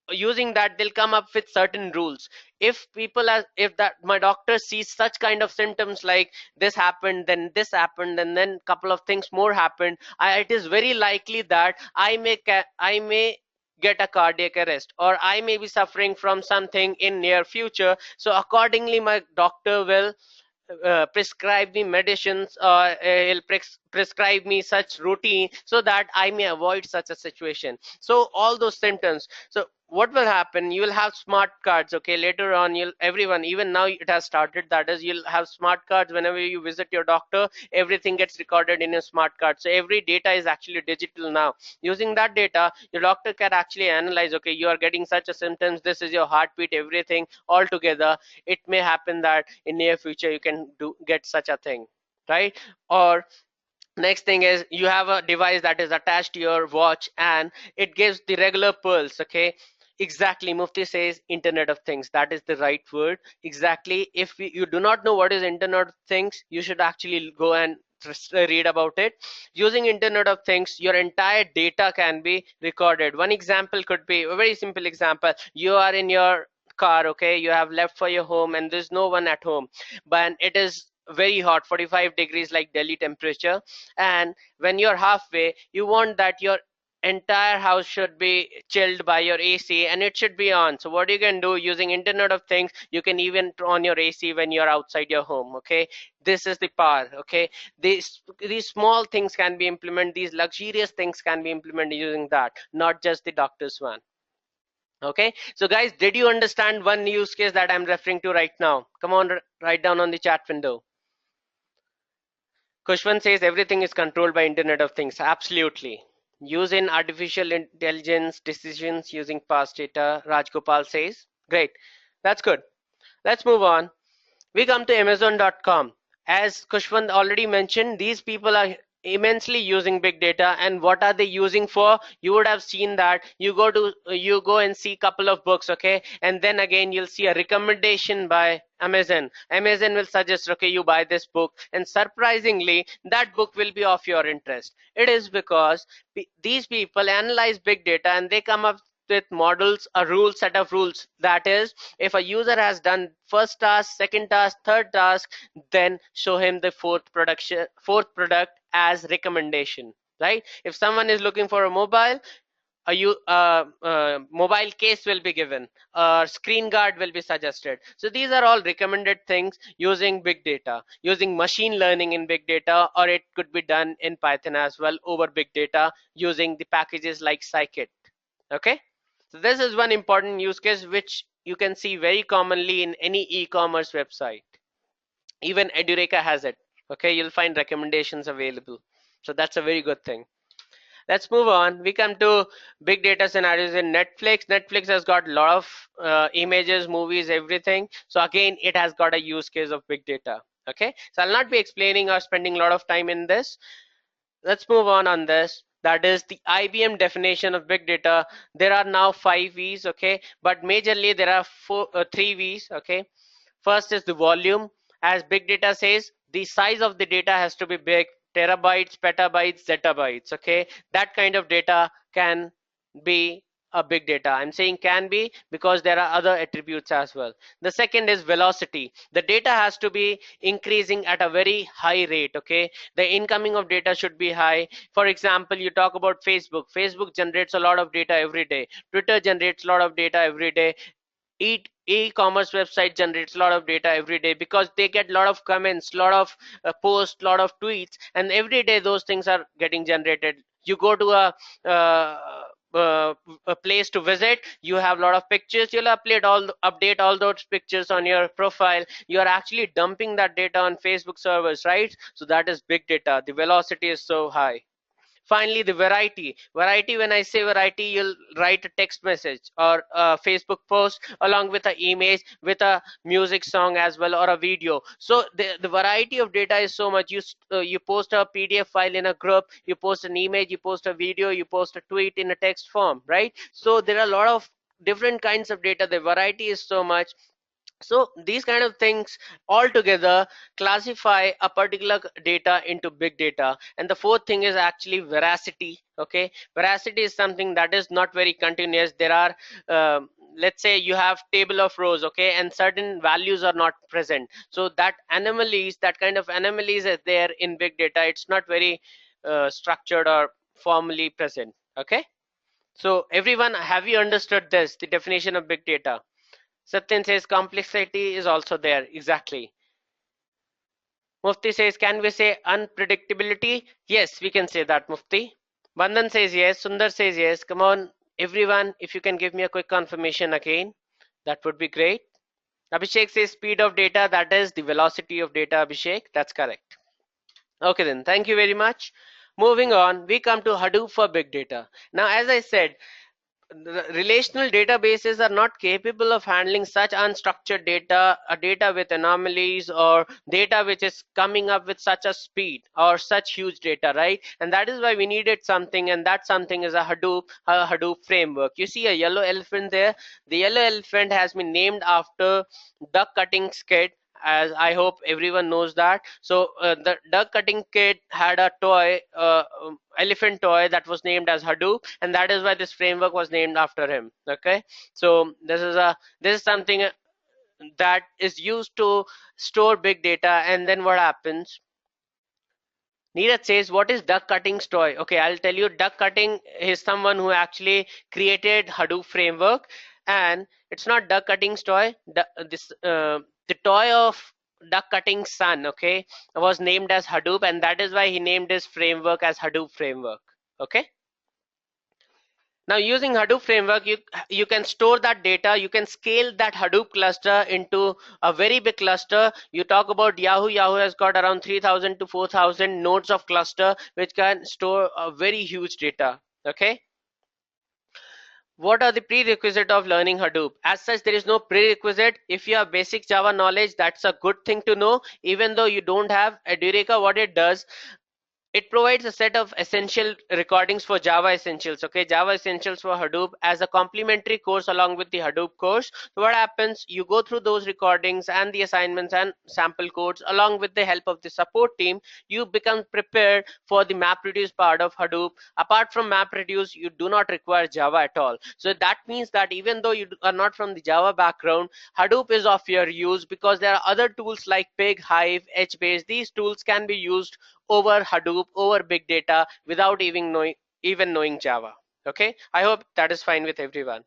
using that, they'll come up with certain rules. If people are, if that my doctor sees such kind of symptoms like this happened and then couple of things more happened, it is very likely that I may get a cardiac arrest, or I may be suffering from something in near future. So accordingly my doctor will prescribe me medicines, or he'll prescribe me such routine so that I may avoid such a situation. So all those symptoms. So what will happen, you will have smart cards. Okay, later on, you'll, everyone, even now it has started, that is, you'll have smart cards. Whenever you visit your doctor, everything gets recorded in a smart card. So every data is actually digital now. Using that data, your doctor can actually analyze, okay, you are getting such a symptoms, this is your heartbeat, everything all together. It may happen that in near future you can get such a thing, right? Or next thing is, you have a device that is attached to your watch and it gives the regular pulse. Okay, exactly, Mufti says Internet of Things. That is the right word. Exactly. If you do not know what is Internet of Things, you should actually go and read about it. Using Internet of Things, your entire data can be recorded. One example could be a very simple example. You are in your car. Okay, you have left for your home and there's no one at home, but it is very hot, 45 degrees like Delhi temperature, and when you're halfway, you want that your entire house should be chilled by your AC and it should be on. So what you can do, using Internet of Things, you can even turn on your AC when you're outside your home. Okay, this is the power. Okay, these small things can be implemented, these luxurious things can be implemented using that, not just the doctor's one. Okay, so guys, did you understand one use case that I'm referring to right now? Come on, write down on the chat window. Kushwan says everything is controlled by Internet of Things. Absolutely. Using artificial intelligence decisions using past data, Rajgopal says. Great. That's good. Let's move on. We come to Amazon.com. As Kushwan already mentioned, these people are immensely using big data, and what are they using for? You would have seen that you go and see a couple of books, okay, and then again you'll see a recommendation by Amazon will suggest, okay, you buy this book, and surprisingly that book will be of your interest. It is because these people analyze big data and they come up with models, a rule set of rules. That is, if a user has done first task, second task, third task, then show him the fourth product as recommendation, right? If someone is looking for a mobile, mobile case will be given, screen guard will be suggested. So these are all recommended things using big data, using machine learning in big data, or it could be done in Python as well over big data using the packages like scikit. Okay, so this is one important use case which you can see very commonly in any e-commerce website. Even Edureka has it. Okay, you'll find recommendations available, so that's a very good thing. Let's move on. We come to big data scenarios in Netflix. Netflix has got a lot of images, movies, everything. So again, it has got a use case of big data. Okay, so I'll not be explaining or spending a lot of time in this. Let's move on this. That is the IBM definition of big data. There are now 5 V's, okay, but majorly there are 3 V's, okay. First is the volume. As big data says, the size of the data has to be big, terabytes, petabytes, zettabytes, okay. That kind of data can be a big data. I'm saying can be because there are other attributes as well. The second is velocity. The data has to be increasing at a very high rate, okay. The incoming of data should be high. For example, you talk about Facebook. Facebook generates a lot of data every day. Twitter generates a lot of data every day. E-commerce website generates a lot of data every day because they get a lot of comments, a lot of posts, a lot of tweets, and every day those things are getting generated. You go to a place to visit, you have a lot of pictures, you'll update all those pictures on your profile. You are actually dumping that data on Facebook servers, right? So that is big data. The velocity is so high. Finally, the variety. When I say variety, you'll write a text message or a Facebook post along with an image, with a music song as well, or a video. So the variety of data is so much. You post a PDF file in a group, you post an image, you post a video, you post a tweet in a text form, right? So there are a lot of different kinds of data. The variety is so much. So these kind of things all together classify a particular data into big data. And the fourth thing is actually veracity. Okay, veracity is something that is not very continuous. There are let's say you have table of rows, okay, and certain values are not present. So that anomalies, that kind of anomalies is there in big data. It's not very structured or formally present. Okay, so everyone, have you understood this, the definition of big data? Satyan says complexity is also there. Exactly. Mufti says, can we say unpredictability? Yes, we can say that, Mufti. Bandhan says yes. Sundar says yes. Come on, everyone, if you can give me a quick confirmation again, that would be great. Abhishek says speed of data, that is the velocity of data, Abhishek. That's correct. Okay then, thank you very much. Moving on, we come to Hadoop for big data. Now, as I said, the relational databases are not capable of handling such unstructured data, a data with anomalies, or data which is coming up with such a speed or such huge data, right? And that is why we needed something, and that something is a Hadoop framework. You see a yellow elephant there. The yellow elephant has been named after duck cutting skid, as I hope everyone knows that. So the duck cutting kid had a toy, elephant toy, that was named as Hadoop, and that is why this framework was named after him. Okay, so this is something that is used to store big data. And then what happens? Neeraj says, what is duck cutting toy? Okay, I'll tell you. Duck cutting is someone who actually created Hadoop framework, and it's not duck cutting toy. The toy of duck cutting son, okay, was named as Hadoop, and that is why he named his framework as Hadoop framework. Okay. Now using Hadoop framework, you can store that data, you can scale that Hadoop cluster into a very big cluster. You talk about Yahoo. Yahoo has got around 3,000 to 4,000 nodes of cluster, which can store a very huge data. Okay. What are the prerequisite of learning Hadoop? As such, there is no prerequisite. If you have basic Java knowledge, that's a good thing to know. Even though you don't have Edureka, what it does, it provides a set of essential recordings for Java Essentials. Okay, Java Essentials for Hadoop as a complementary course along with the Hadoop course. So what happens? You go through those recordings and the assignments and sample codes along with the help of the support team. You become prepared for the MapReduce part of Hadoop. Apart from MapReduce, you do not require Java at all. So that means that even though you are not from the Java background, Hadoop is of your use because there are other tools like Pig, Hive, HBase. These tools can be used over Hadoop, over big data without even knowing Java. Okay, I hope that is fine with everyone.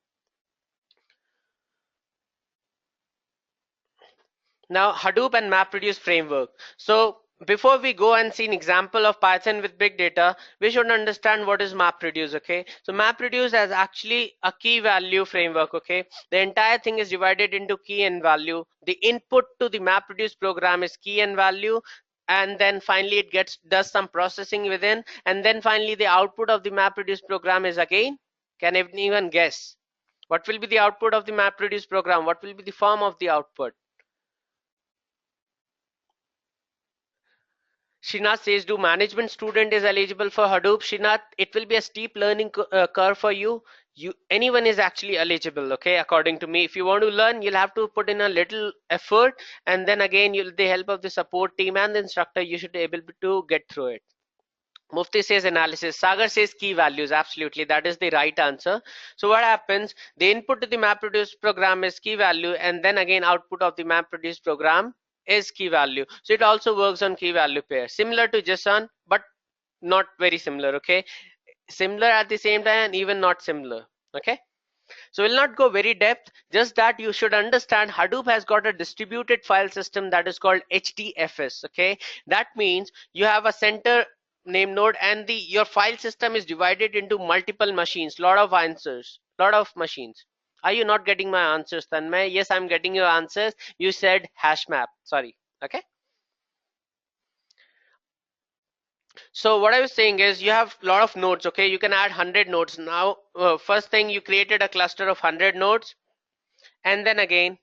Now, Hadoop and MapReduce framework. So before we go and see an example of Python with big data, we should understand what is MapReduce. Okay, so MapReduce is actually a key value framework. Okay, the entire thing is divided into key and value. The input to the MapReduce program is key and value, and then finally it does some processing within, and then finally the output of the MapReduce program is again, can anyone guess what will be the output of the MapReduce program? What will be the form of the output? Srinath says, do management student is eligible for Hadoop? Srinath, it will be a steep learning curve for you. Anyone is actually eligible, okay? According to me, if you want to learn, you'll have to put in a little effort, and then again, you'll the help of the support team and the instructor, you should be able to get through it. Mufti says analysis. Sagar says key values. Absolutely, that is the right answer. So what happens? The input to the MapReduce program is key value, and then again output of the MapReduce program is key value. So it also works on key value pair, similar to JSON, but not very similar. Okay, similar at the same time and even not similar. Okay. So we'll not go very depth, just that you should understand Hadoop has got a distributed file system that is called HDFS. Okay, that means you have a center name node and your file system is divided into multiple machines, lot of answers, lot of machines. Are you not getting my answers, Tanmay? Yes, I'm getting your answers. You said hash map. Sorry. Okay. So what I was saying is you have a lot of nodes. Okay, you can add 100 nodes. Now, first thing, you created a cluster of 100 nodes. And then again,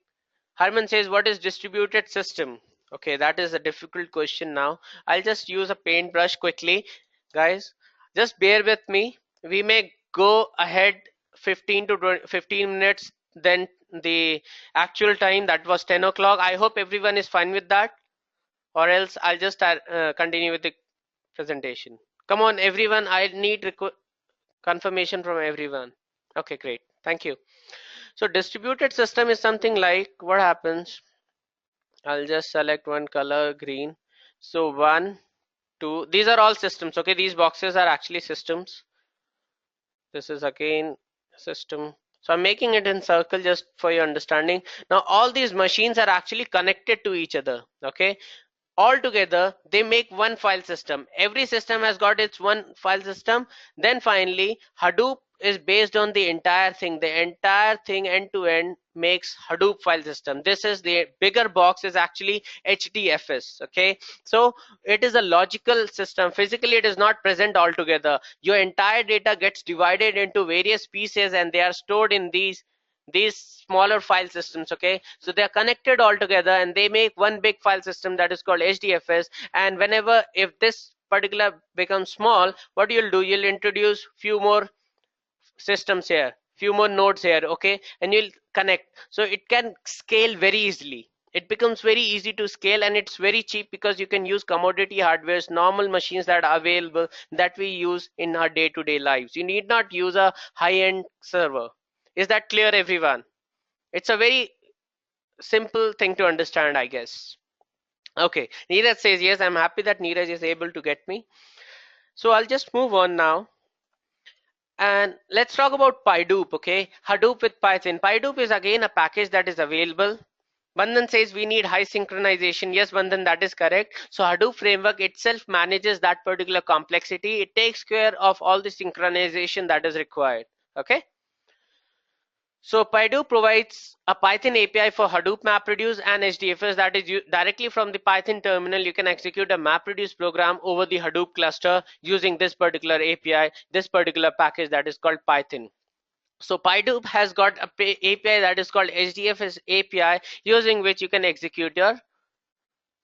Harman says, what is distributed system? Okay, that is a difficult question now. I'll just use a paintbrush quickly. Guys, just bear with me. We may go ahead 15 to 20, 15 minutes than the actual time, that was 10 o'clock. I hope everyone is fine with that, or else I'll just continue with the presentation. Come on, everyone. I need confirmation from everyone. Okay, great. Thank you. So distributed system is something like what happens. I'll just select one color, green. So 1, 2, these are all systems. Okay, these boxes are actually systems. This is again system. So I'm making it in circle just for your understanding. Now all these machines are actually connected to each other. Okay, all together they make one file system. Every system has got its one file system. Then finally Hadoop is based on the entire thing end to end makes Hadoop file system. This is the bigger box is actually HDFS. Okay, so it is a logical system. Physically it is not present all together. Your entire data gets divided into various pieces and they are stored in these smaller file systems. Okay, so they are connected all together and they make one big file system that is called HDFS. And whenever if this particular becomes small, what you'll do, you'll introduce few more systems here, few more nodes here. Okay, and you'll connect, so it can scale very easily. It becomes very easy to scale and it's very cheap because you can use commodity hardwares, normal machines that are available that we use in our day-to-day lives. You need not use a high-end server. Is that clear, everyone? It's a very simple thing to understand, I guess. Okay, Neeraj says yes. I'm happy that Neeraj is able to get me. So I'll just move on now. And let's talk about Pydoop, okay? Hadoop with Python. Pydoop is again a package that is available. Bandhan says we need high synchronization. Yes, Bandhan, that is correct. So Hadoop framework itself manages that particular complexity. It takes care of all the synchronization that is required, okay? So Pydoop provides a Python API for Hadoop MapReduce and HDFS, that is directly from the Python terminal. You can execute a MapReduce program over the Hadoop cluster using this particular API, this particular package that is called Python. So Pydoop has got a API that is called HDFS API, using which you can execute your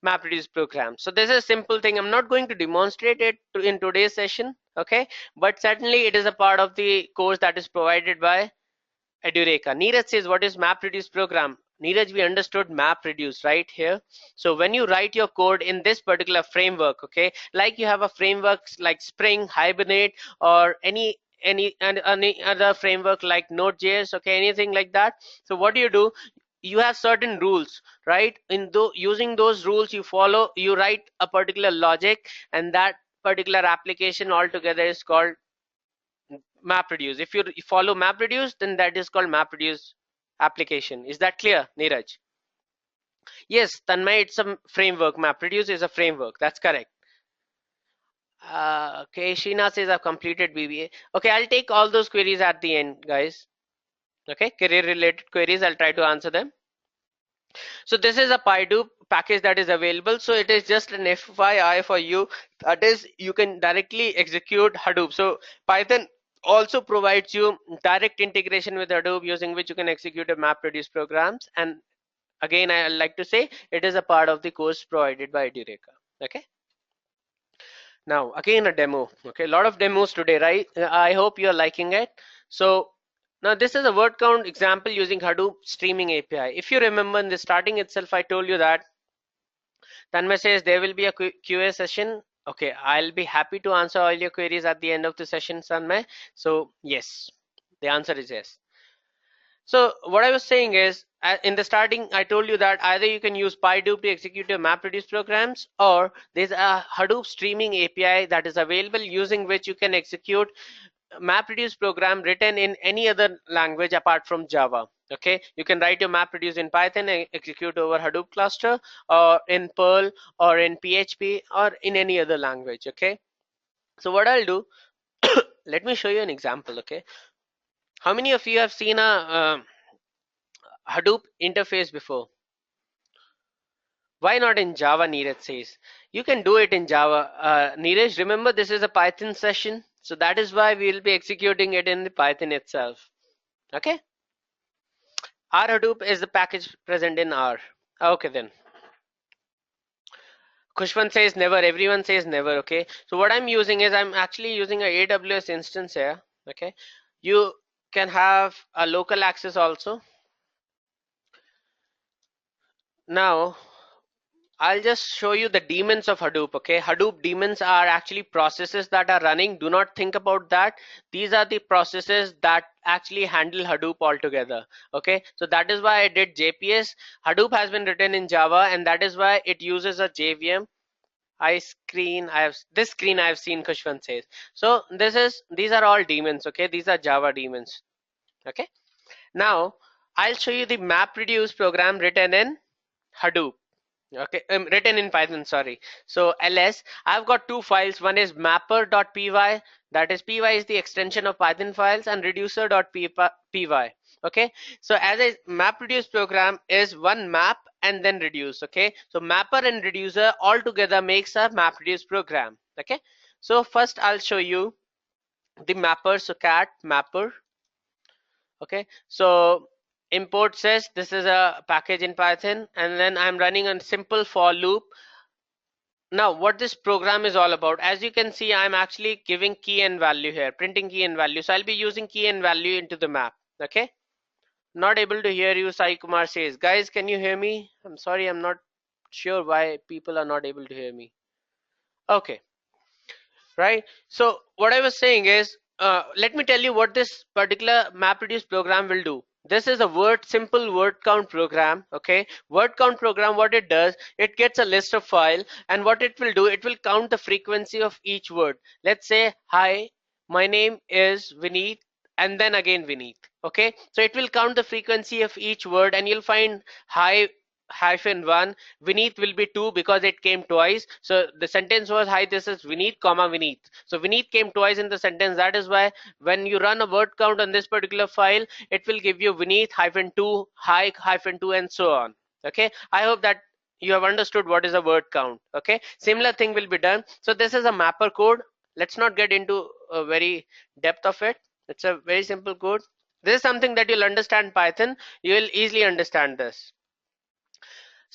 MapReduce program. So this is a simple thing. I'm not going to demonstrate it in today's session, okay? But certainly it is a part of the course that is provided by Edureka. Neeraj says, what is MapReduce program? Neeraj, we understood MapReduce right here. So when you write your code in this particular framework, okay, like you have a frameworks like Spring, Hibernate, or any other framework like Node.js, okay, anything like that. So what do? You have certain rules, right? Using those rules, you write a particular logic, and that particular application altogether is called MapReduce. If you follow MapReduce, then that is called MapReduce application. Is that clear, Neeraj? Yes, Tanmay, it's a framework. MapReduce is a framework. That's correct. Okay, Sheena says I've completed BBA. Okay, I'll take all those queries at the end, guys. Okay, career related queries, I'll try to answer them. So this is a Pydoop package that is available. So it is just an FYI for you. That is, you can directly execute Hadoop. So Python also provides you direct integration with Hadoop, using which you can execute a MapReduce programs. And again, I like to say it is a part of the course provided by Edureka. Okay. Now again a demo. Okay, a lot of demos today, right? I hope you're liking it. So now this is a word count example using Hadoop Streaming API. If you remember in the starting itself, I told you that Tanmay says there will be a QA session. Okay, I'll be happy to answer all your queries at the end of the session, Tanmay. So yes, the answer is yes. So what I was saying is, in the starting, I told you that either you can use Pydoop to execute your MapReduce programs, or there's a Hadoop Streaming API that is available, using which you can execute MapReduce program written in any other language apart from Java. Okay, you can write your MapReduce in Python and execute over Hadoop cluster, or in Perl, or in PHP, or in any other language. Okay, so what I'll do, let me show you an example. Okay, how many of you have seen a Hadoop interface before? Why not in Java, Neeraj says. You can do it in Java. Neeraj, remember this is a Python session, so that is why we will be executing it in the Python itself. Okay. R Hadoop is the package present in R. Okay then. Kushwan says never. Everyone says never. Okay. So what I'm using is, I'm actually using a AWS instance here. Okay. You can have a local access also. Now I'll just show you the daemons of Hadoop. Okay, Hadoop daemons are actually processes that are running. Do not think about that. These are the processes that actually handle Hadoop altogether. Okay, so that is why I did JPS. Hadoop has been written in Java, and that is why it uses a JVM. This screen I have seen, Kushwan says. So these are all daemons. Okay, these are Java daemons. Okay, now I'll show you the MapReduce program written in Hadoop. Okay, written in Python, sorry. So ls, I've got two files. One is mapper.py, that is, py is the extension of Python files, and reducer.py. Okay, so as a MapReduce program is one map and then reduce. Okay, so mapper and reducer all together makes a MapReduce program. Okay, so first I'll show you the mapper. So cat mapper. Okay, so import says this is a package in Python, and then I'm running a simple for loop. Now what this program is all about, as you can see, I'm actually giving key and value here, printing key and value. So I'll be using key and value into the map. Okay, not able to hear you, Sai Kumar says. Guys, can you hear me? I'm sorry, I'm not sure why people are not able to hear me. Okay, right? So what I was saying is, let me tell you what this particular MapReduce program will do. This is a simple word count program. Okay, word count program, what it does, it gets a list of file, and what it will do, it will count the frequency of each word. Let's say, hi, my name is Vineet, and then again Vineet. Okay, so it will count the frequency of each word, and you'll find hi -1, Vineet will be 2 because it came twice. So the sentence was, hi, this is Vineet comma Vineet. So Vineet came twice in the sentence. That is why when you run a word count on this particular file, it will give you Vineet -2, hi -2, and so on. Okay, I hope that you have understood what is a word count. Okay, similar thing will be done. So this is a mapper code. Let's not get into a very depth of it. It's a very simple code. This is something that you'll understand Python. You will easily understand this.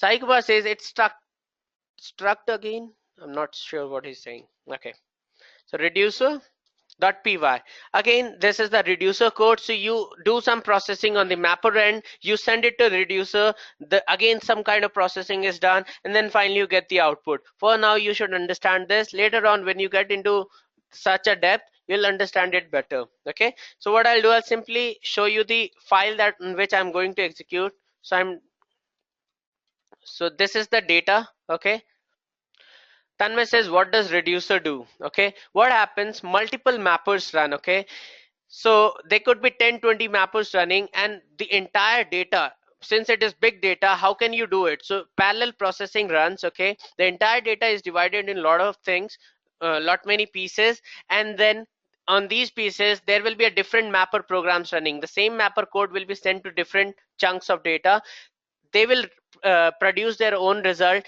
Saikuba says it's struct again. I'm not sure what he's saying. Okay, so reducer.py. Again, this is the reducer code. So you do some processing on the mapper end, you send it to reducer, again some kind of processing is done, and then finally you get the output. For now, you should understand this. Later on, when you get into such a depth, you'll understand it better. Okay, so what I'll do, I'll simply show you the file that in which I'm going to execute. So this is the data. Okay, Tanmay says, what does reducer do? Okay, what happens, multiple mappers run. Okay, So there could be 10, 20 mappers running, and the entire data, since it is big data, how can you do it? So parallel processing runs, okay? The entire data is divided in a lot of things, lot many pieces, and then on these pieces, there will be a different mapper programs running. The same mapper code will be sent to different chunks of data. They will produce their own result.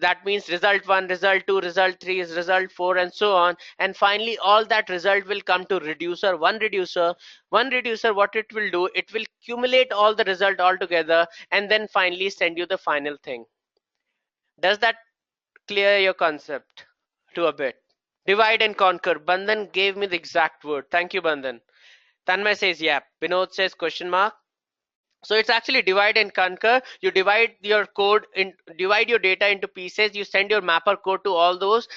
That means result 1, result 2, result 3 is result 4, and so on. And finally all that result will come to reducer. One reducer, what it will do, it will accumulate all the result all together and then finally send you the final thing. Does that clear your concept to a bit? Divide and conquer. Bandhan gave me the exact word. Thank you, Bandhan. Tanmay says yeah. Vinod says question mark. So it's actually divide and conquer. You divide your code in, divide your data into pieces. You send your mapper code to all those.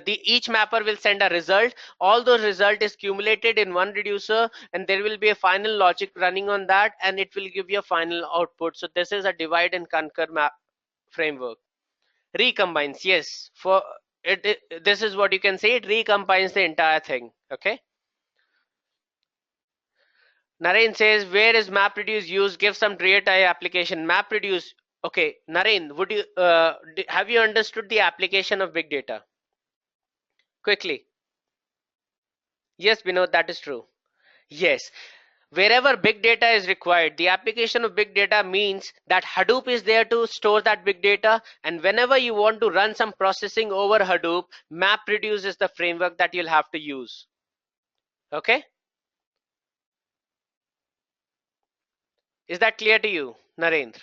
Each mapper will send a result. All those result is accumulated in one reducer, and there will be a final logic running on that, and it will give you a final output. So this is a divide and conquer map framework. Recombines, yes. For this is what you can say. It recombines the entire thing. Okay. Naren says, where is MapReduce used? Give some real-time application. MapReduce. Okay, Naren, would you have you understood the application of big data? Quickly. Yes, Vinod, that is true. Yes. Wherever big data is required, the application of big data means that Hadoop is there to store that big data. And whenever you want to run some processing over Hadoop, MapReduce is the framework that you'll have to use. Okay? Is that clear to you, Narendra?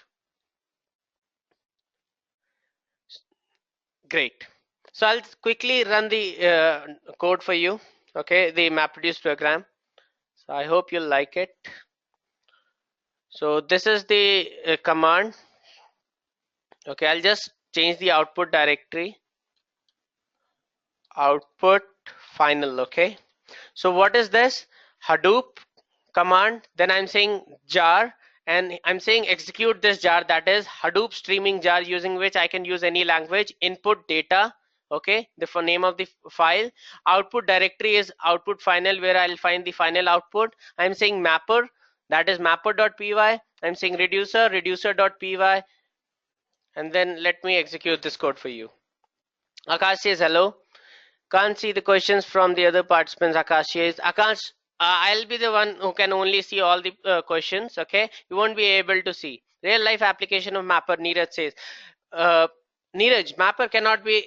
Great. So I'll quickly run the code for you. Okay, the MapReduce program. So I hope you'll like it. So this is the command. Okay, I'll just change the output directory. Output final. Okay. So what is this? Hadoop command. Then I'm saying jar, and I'm saying execute this jar, that is Hadoop streaming jar, using which I can use any language. Input data. Okay, the name of the file. Output directory is output final, where I'll find the final output. I'm saying mapper, that is mapper.py. I'm saying reducer, reducer.py, and then let me execute this code for you. Akash says hello. Can't see the questions from the other participants. Akash says, Akash, I'll be the one who can only see all the questions. Okay, you won't be able to see. Real life application of mapper. Neeraj says, uh, Neeraj, mapper cannot be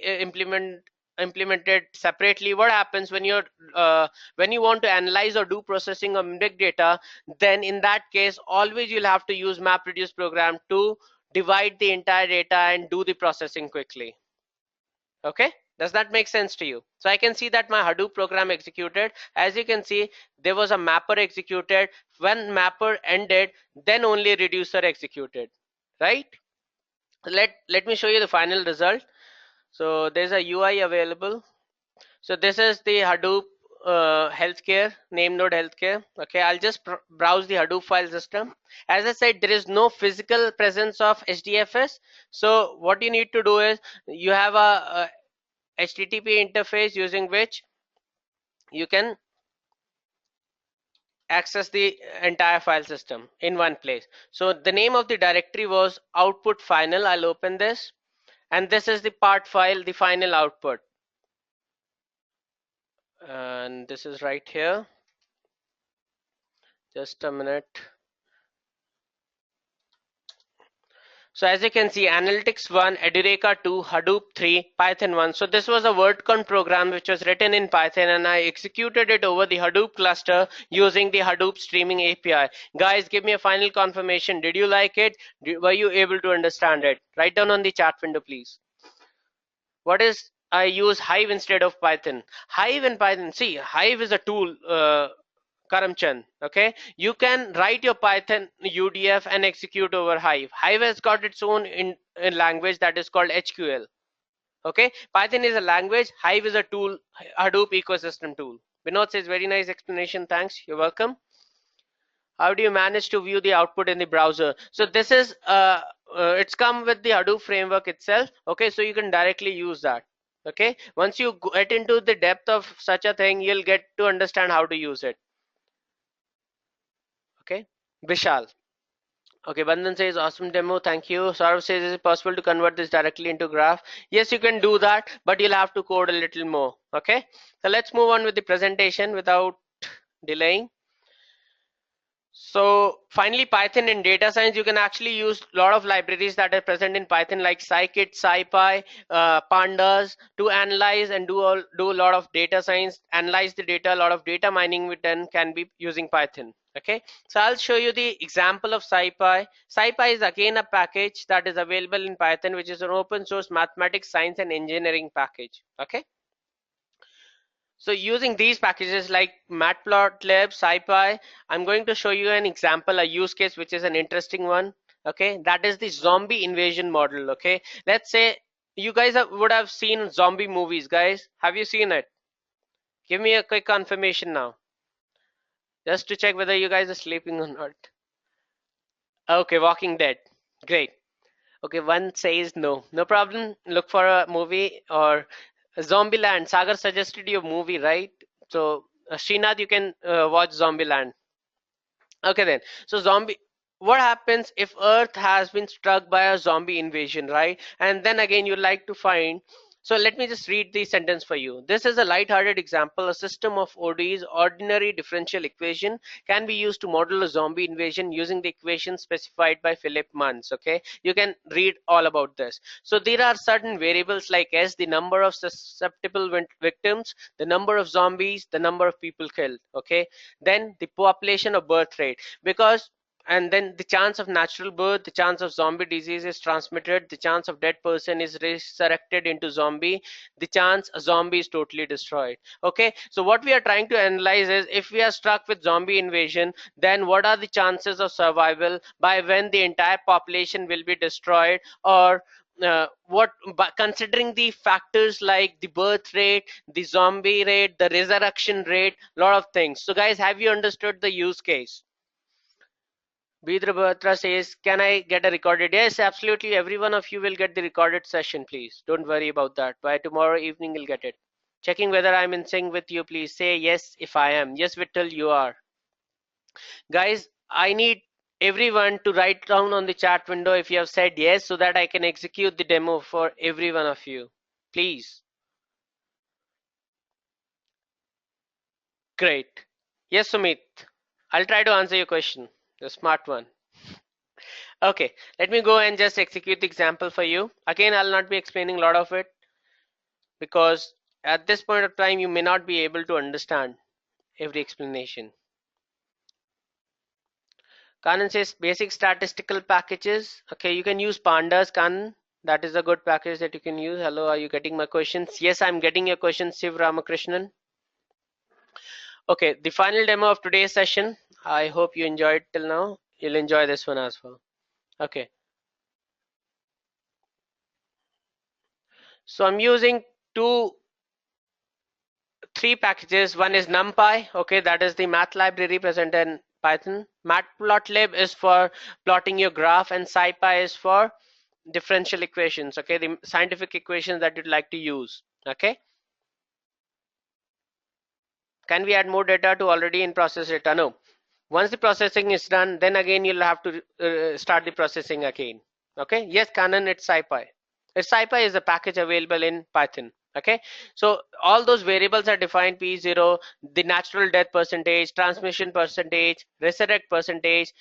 implemented separately. What happens when you want to analyze or do processing of big data? Then in that case, always you'll have to use MapReduce program to divide the entire data and do the processing quickly. Okay, does that make sense to you? So I can see that my Hadoop program executed. As you can see, there was a mapper executed. When mapper ended, then only reducer executed, right? Let me show you the final result. So there's a UI available. So this is the Hadoop healthcare, name node healthcare. Okay, I'll just browse the Hadoop file system. As I said, there is no physical presence of HDFS. So what you need to do is you have a HTTP interface using which you can access the entire file system in one place. So the name of the directory was output final. I'll open this, and this is the part file, the final output. And this is right here. Just a minute. So as you can see, Analytics 1, Edureka 2, Hadoop 3, Python 1. So this was a WordCon program which was written in Python, and I executed it over the Hadoop cluster using the Hadoop Streaming API. Guys, give me a final confirmation. Did you like it? Were you able to understand it? Write down on the chat window, please. What is, I use Hive instead of Python. Hive and Python. See, Hive is a tool. Karamchand, okay, you can write your Python UDF and execute over Hive. Hive has got its own in language that is called HQL. Okay, Python is a language, Hive is a tool, Hadoop ecosystem tool. Vinod says, very nice explanation, thanks, you're welcome. How do you manage to view the output in the browser? So this is it's come with the Hadoop framework itself. Okay, so you can directly use that. Okay, once you get into the depth of such a thing, you'll get to understand how to use it. Okay, Vishal. Okay, Bandhan says awesome demo. Thank you. Saurav says, is it possible to convert this directly into graph? Yes, you can do that, but you'll have to code a little more. Okay, so let's move on with the presentation without delaying. So finally, Python in data science, you can actually use a lot of libraries that are present in Python like scikit, scipy, pandas to analyze and do a lot of data science, analyze the data. A lot of data mining we done can be using Python. Okay, so I'll show you the example of scipy. Scipy is again a package that is available in Python, which is an open source mathematics, science, and engineering package. Okay. So using these packages like matplotlib, scipy, I'm going to show you an example, a use case, which is an interesting one. Okay, that is the zombie invasion model. Okay, let's say you guys would have seen zombie movies, guys. Have you seen it? Give me a quick confirmation now, just to check whether you guys are sleeping or not. Okay, Walking Dead. Great. Okay, one says no. No problem. Look for a movie or Zombieland. Sagar suggested you a movie, right? So, Srinath, you can watch Zombieland. Okay, then. So, what happens if Earth has been struck by a zombie invasion, right? And then again, you like to find. So, let me just read the sentence for you. This is a light-hearted example. A system of ODEs, ordinary differential equation, can be used to model a zombie invasion using the equation specified by Philip Muntz. Okay, you can read all about this. So, there are certain variables like S, the number of susceptible victims, the number of zombies, the number of people killed. Okay, then the population or birth rate, because and then the chance of natural birth, the chance of zombie disease is transmitted, the chance of dead person is resurrected into zombie, the chance a zombie is totally destroyed. Okay, so what we are trying to analyze is if we are struck with zombie invasion, then what are the chances of survival by when the entire population will be destroyed, or what, but considering the factors like the birth rate, the zombie rate, the resurrection rate, lot of things. So guys, have you understood the use case? Vidra Batra says, can I get a recorded? Yes, absolutely. Every one of you will get the recorded session, please. Don't worry about that. By tomorrow evening, you'll get it. Checking whether I'm in sync with you, please say yes if I am. Yes, Vittal, you are. Guys, I need everyone to write down on the chat window if you have said yes so that I can execute the demo for every one of you. Please. Great. Yes, Sumit. I'll try to answer your question. The smart one. Okay, let me go and just execute the example for you. Again, I'll not be explaining a lot of it because at this point of time, you may not be able to understand every explanation. Kanan says basic statistical packages. Okay, you can use pandas, Kanan. That is a good package that you can use. Hello, are you getting my questions? Yes, I'm getting your questions, Siv Ramakrishnan. Okay, the final demo of today's session. I hope you enjoyed till now. You'll enjoy this one as well. Okay. So I'm using three packages. One is NumPy, okay, that is the math library present in Python. Matplotlib is for plotting your graph, and scipy is for differential equations, okay, the scientific equations that you'd like to use. Okay, can we add more data to already in process data? No. Once the processing is done, then again you'll have to start the processing again. Okay, yes, Canon, it's scipy. Scipy is a package available in Python. Okay, so all those variables are defined: p0, the natural death percentage, transmission percentage, resurrect percentage,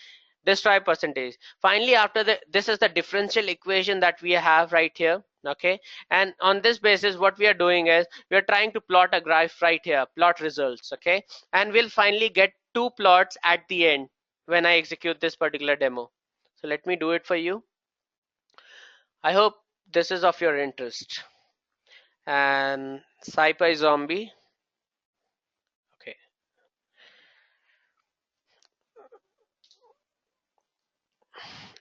destroy percentage. Finally, after this is the differential equation that we have right here. Okay, and on this basis what we are doing is we are trying to plot a graph right here, plot results. Okay, and we'll finally get two plots at the end when I execute this particular demo. So let me do it for you. I hope this is of your interest. And scipy zombie. Okay,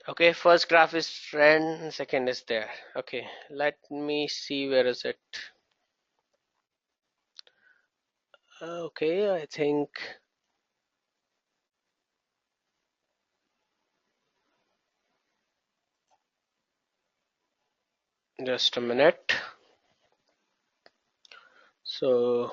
okay, first graph is trend, second is there. Okay, let me see, where is it? Okay, I think just a minute. So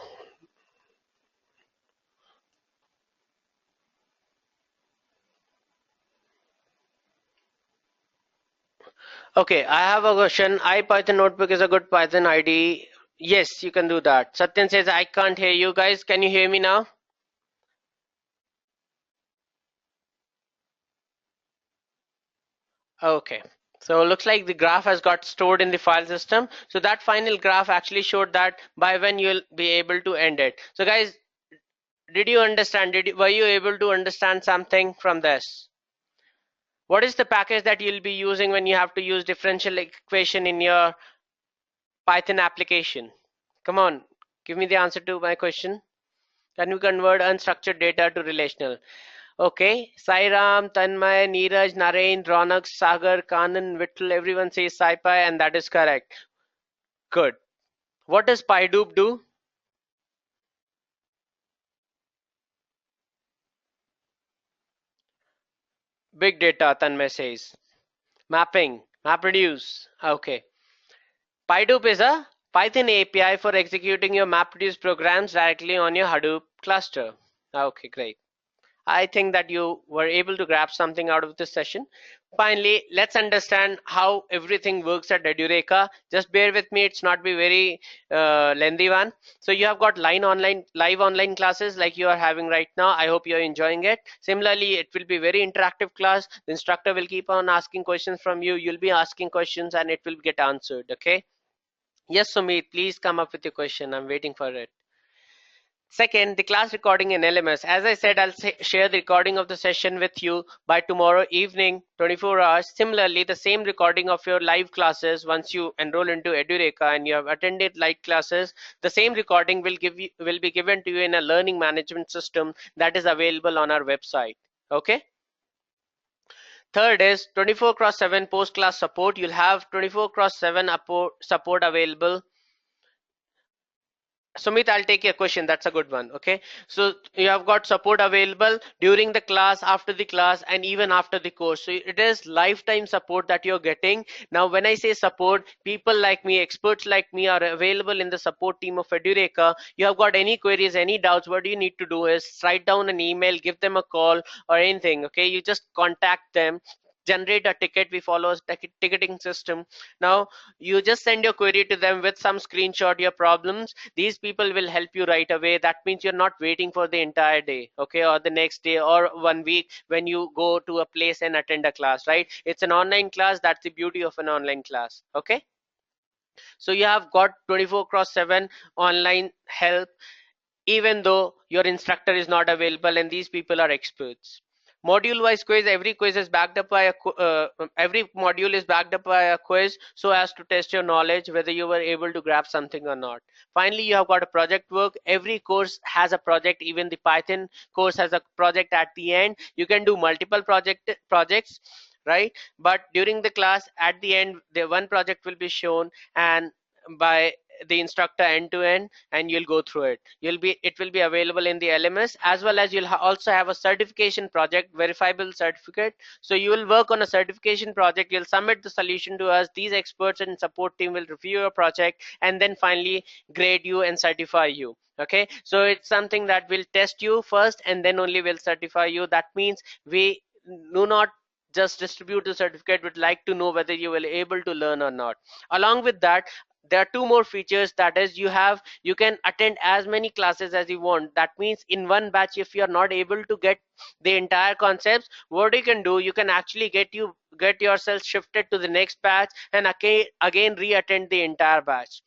Okay, I have a question. IPython notebook is a good Python ID. Yes, you can do that. Satyan says I can't hear you guys. Can you hear me now? Okay. So looks like the graph has got stored in the file system. So that final graph actually showed that by when you'll be able to end it. So guys, did you understand? Were you able to understand something from this? What is the package that you'll be using when you have to use differential equation in your Python application? Come on, give me the answer to my question. Can you convert unstructured data to relational? Okay, Sairam, Tanmay, Neeraj, Naren, Ronak, Sagar, Kanan, Vittal, everyone says SciPy, and that is correct. Good. What does Pydoop do? Big data, Tanmay says. Mapping, MapReduce. Okay. Pydoop is a Python API for executing your MapReduce programs directly on your Hadoop cluster. Okay, great. I think that you were able to grab something out of this session. Finally, let's understand how everything works at Edureka. Just bear with me, it's not be very lengthy one. So you have got live online classes like you are having right now. I hope you're enjoying it. Similarly, it will be very interactive class. The instructor will keep on asking questions from you. You'll be asking questions and it will get answered. Okay. Yes, Sumit, please come up with your question. I'm waiting for it. Second, the class recording in LMS. As I said, I'll share the recording of the session with you by tomorrow evening, 24 hours. Similarly, the same recording of your live classes once you enroll into Edureka and you have attended live classes, the same recording will be given to you in a learning management system that is available on our website. Okay. Third is 24 cross 7 post class support. You'll have 24 cross 7 support available. Sumit, I'll take your question. That's a good one. Okay. So you have got support available during the class, after the class, and even after the course. So it is lifetime support that you're getting. Now, when I say support, people like me, experts like me are available in the support team of Edureka. You have got any queries, any doubts, what you need to do is write down an email, give them a call or anything. Okay. You just contact them, generate a ticket. We follow a ticketing system. Now you just send your query to them with some screenshot your problems. These people will help you right away. That means you're not waiting for the entire day, okay, or the next day or 1 week when you go to a place and attend a class, right? It's an online class. That's the beauty of an online class. Okay, so you have got 24 cross 7 online help even though your instructor is not available, and these people are experts. Module wise quiz, every quiz is backed up by every module is backed up by a quiz so as to test your knowledge whether you were able to grab something or not. Finally, you have got a project work. Every course has a project. Even the Python course has a project at the end. You can do multiple projects, right? But during the class at the end, the one project will be shown and by the instructor end to end, and you'll go through it. It will be available in the LMS, as well as you'll also have a certification project, verifiable certificate. So you will work on a certification project, you'll submit the solution to us. These experts and support team will review your project and then finally grade you and certify you. Okay, so it's something that will test you first and then only will certify you. That means we do not just distribute the certificate, would like to know whether you will able to learn or not. Along with that, there are two more features. That is, you can attend as many classes as you want. That means in one batch, if you are not able to get the entire concepts, what you can do, you can actually get yourself shifted to the next batch and again re-attend the entire batch.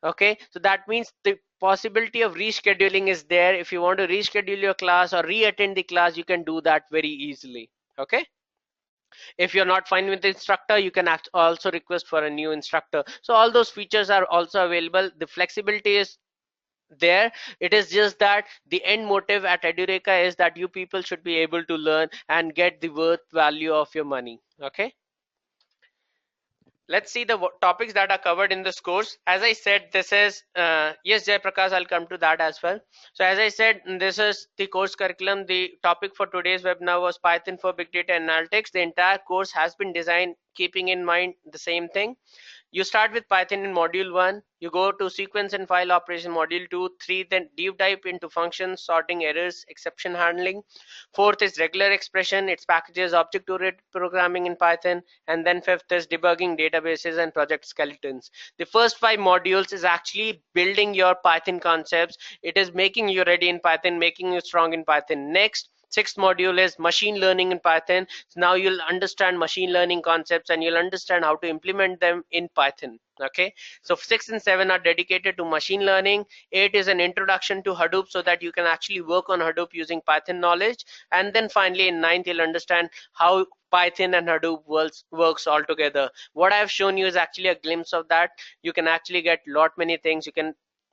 Okay, so that means the possibility of rescheduling is there. If you want to reschedule your class or re-attend the class, you can do that very easily. Okay, if you're not fine with the instructor, you can also request for a new instructor. So all those features are also available. The flexibility is there. It is just that the end motive at Edureka is that you people should be able to learn and get the worth value of your money. Okay, let's see the topics that are covered in this course. As I said, this is yes, Jay Prakash, I'll come to that as well. So as I said, this is the course curriculum. The topic for today's webinar was Python for big data analytics. The entire course has been designed keeping in mind the same thing. you start with Python in module 1, you go to sequence and file operation module 2, 3, then deep dive into functions, sorting, errors, exception handling. Fourth is regular expression, its packages, object-oriented programming in Python, and then fifth is debugging databases and project skeletons. The first 5 modules is actually building your Python concepts. It is making you ready in Python, making you strong in Python. Next, sixth module is machine learning in Python. So now you'll understand machine learning concepts and you'll understand how to implement them in Python. Okay, so 6 and 7 are dedicated to machine learning. 8 is an introduction to Hadoop so that you can actually work on Hadoop using Python knowledge. And then finally in 9th, you'll understand how Python and Hadoop works all together. What I've shown you is actually a glimpse of that. You can actually get lot many things.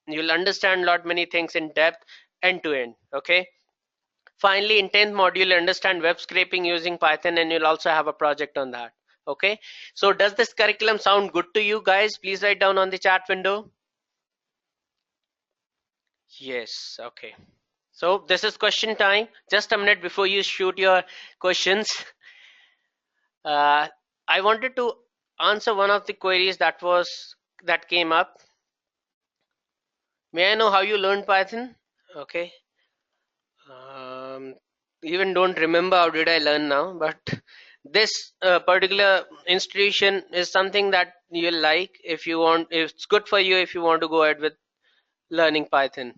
You'll understand lot many things in depth, end to end. Okay. Finally, in 10th module, you understand web scraping using Python, and you'll also have a project on that. Okay, so does this curriculum sound good to you guys? Please write down on the chat window. Yes, okay. So this is question time. Just a minute before you shoot your questions. I wanted to answer one of the queries that came up. May I know how you learned Python? Okay. Even don't remember how did I learn now, but this particular institution is something that you like if you want, if it's good for you if you want to go ahead with learning Python.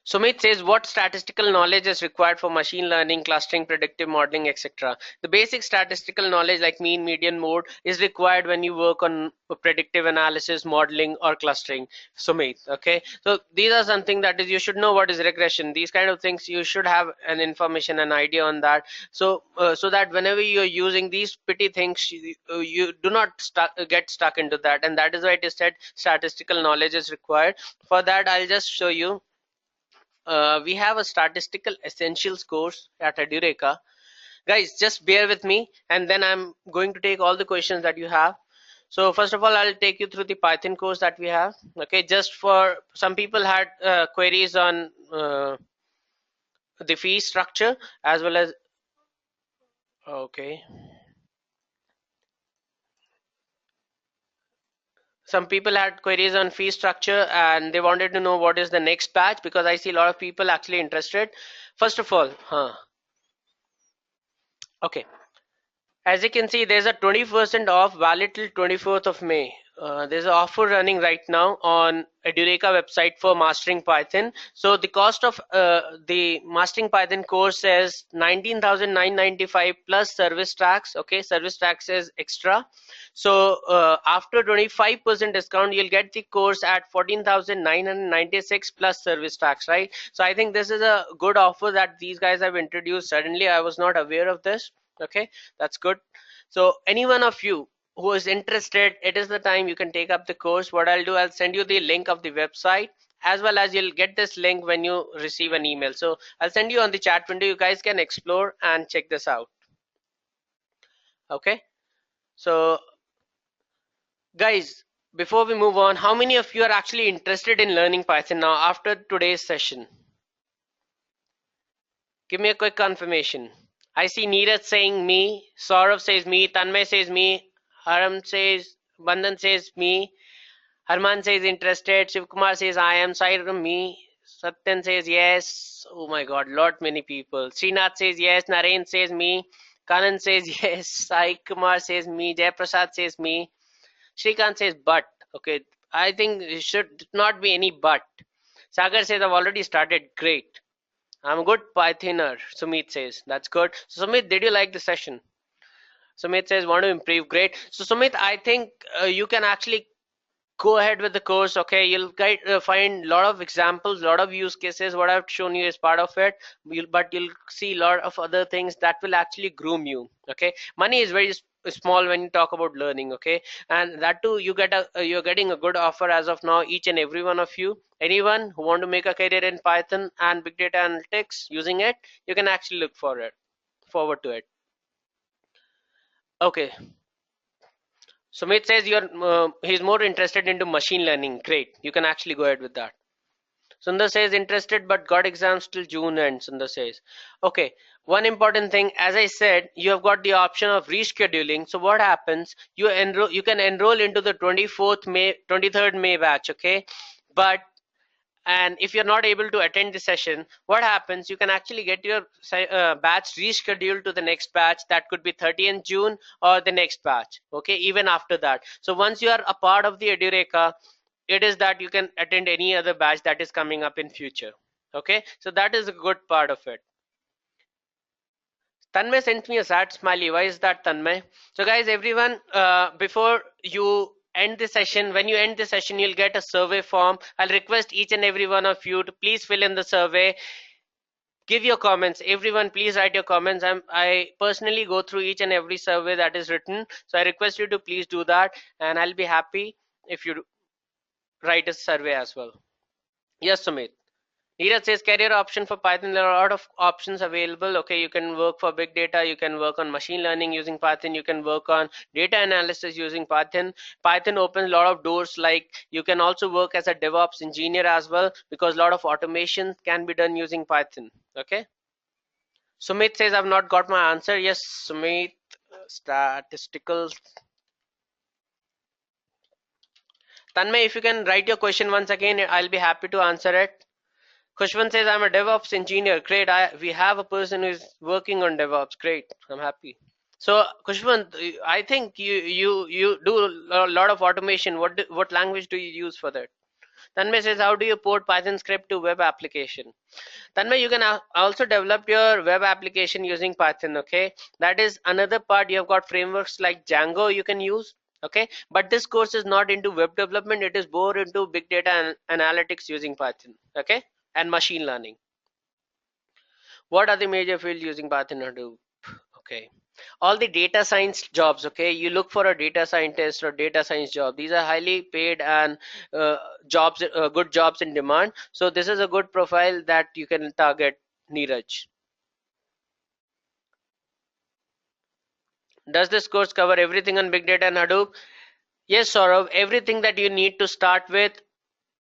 Sumit says, what statistical knowledge is required for machine learning, clustering, predictive modeling, etc.? The basic statistical knowledge like mean, median, mode is required when you work on predictive analysis, modeling, or clustering. Sumit, okay? So these are something that is, you should know what is regression. These kind of things, you should have an information, an idea on that. So so that whenever you're using these petty things, you do not get stuck into that. And that is why it is said statistical knowledge is required. For that, I'll just show you. We have a statistical essentials course at Edureka. Guys, just bear with me and then I'm going to take all the questions that you have. So first of all, I'll take you through the Python course that we have. Okay, just for some people had queries on the fee structure as well as, okay. Some people had queries on fee structure and they wanted to know what is the next batch because I see a lot of people actually interested. First of all, okay. As you can see, there's a 20% off valid till 24th of May. There's an offer running right now on Edureka website for mastering Python. So the cost of the mastering Python course is 19,995 plus service tax. Okay, service tax is extra. So after 25% discount, you'll get the course at 14,996 plus service tax, right? So I think this is a good offer that these guys have introduced. Suddenly, I was not aware of this. Okay, that's good. So any one of you who is interested, it is the time you can take up the course. What I'll do, I'll send you the link of the website as well as you'll get this link when you receive an email. So I'll send you on the chat window. You guys can explore and check this out. Okay, so guys, before we move on, how many of you are actually interested in learning Python now after today's session? Give me a quick confirmation. I see Neeraj saying me, Saurav says me, Tanmay says me, Haram says, Bandhan says me, Harman says interested, Shivkumar says I am, Sairam me, Satyan says yes, oh my god, lot many people. Srinath says yes, Naren says me, Kanan says yes, Sai Kumar says me, Jayaprasad says me, Shrikant says but, okay, I think it should not be any but. Sagar says I've already started, great. I'm a good Pythoner, Sumit says. That's good. So Sumit, did you like the session? Sumit says, want to improve. Great. So Sumit, I think you can actually go ahead with the course. Okay, you'll find a lot of examples, a lot of use cases. What I've shown you is part of it, but you'll see a lot of other things that will actually groom you. Okay, money is very small when you talk about learning. Okay, and that too, you're getting a good offer as of now, each and every one of you. Anyone who want to make a career in Python and big data analytics using it, you can actually look forward to it. Okay, Sumit says he's more interested into machine learning. Great, you can actually go ahead with that. Sundar says interested but got exams till June end, Sundar says. Okay, one important thing, as I said, you have got the option of rescheduling. So what happens? You can enroll into the 24th May, 23rd May batch, okay? But and if you're not able to attend the session, what happens? You can actually get your batch rescheduled to the next batch. That could be 30th June or the next batch, okay, even after that. So once you are a part of the Edureka, it is that you can attend any other batch that is coming up in future. Okay, so that is a good part of it. Tanmay sent me a sad smiley. Why is that, Tanmay? So guys, everyone, before you end the session, when you end the session, you'll get a survey form. I'll request each and every one of you to please fill in the survey. Give your comments. Everyone, please write your comments. I personally go through each and every survey that is written. So I request you to please do that, and I'll be happy if you write a survey as well. Yes, Sumit. Neeraj says career option for Python. There are a lot of options available. Okay, you can work for big data, you can work on machine learning using Python, you can work on data analysis using Python. Python opens a lot of doors, like you can also work as a DevOps engineer as well, because a lot of automation can be done using Python. Okay. Sumit says I've not got my answer. Yes, Sumit, statistical. Tanmay, if you can write your question once again, I'll be happy to answer it. Kushwan says, I'm a DevOps engineer. Great. We have a person who's working on DevOps. Great. I'm happy. So Kushwan, I think you do a lot of automation. What language do you use for that? Tanmay says, how do you port Python script to web application? Tanmay, you can also develop your web application using Python. Okay, that is another part. You have got frameworks like Django you can use. Okay, but this course is not into web development. It is more into big data and analytics using Python. Okay, and machine learning. What are the major fields using Python and Hadoop? Okay, all the data science jobs. Okay, you look for a data scientist or data science job. These are highly paid and jobs, good jobs in demand. So this is a good profile that you can target. Neeraj, does this course cover everything on big data and Hadoop? Yes, Saurav, everything that you need to start with,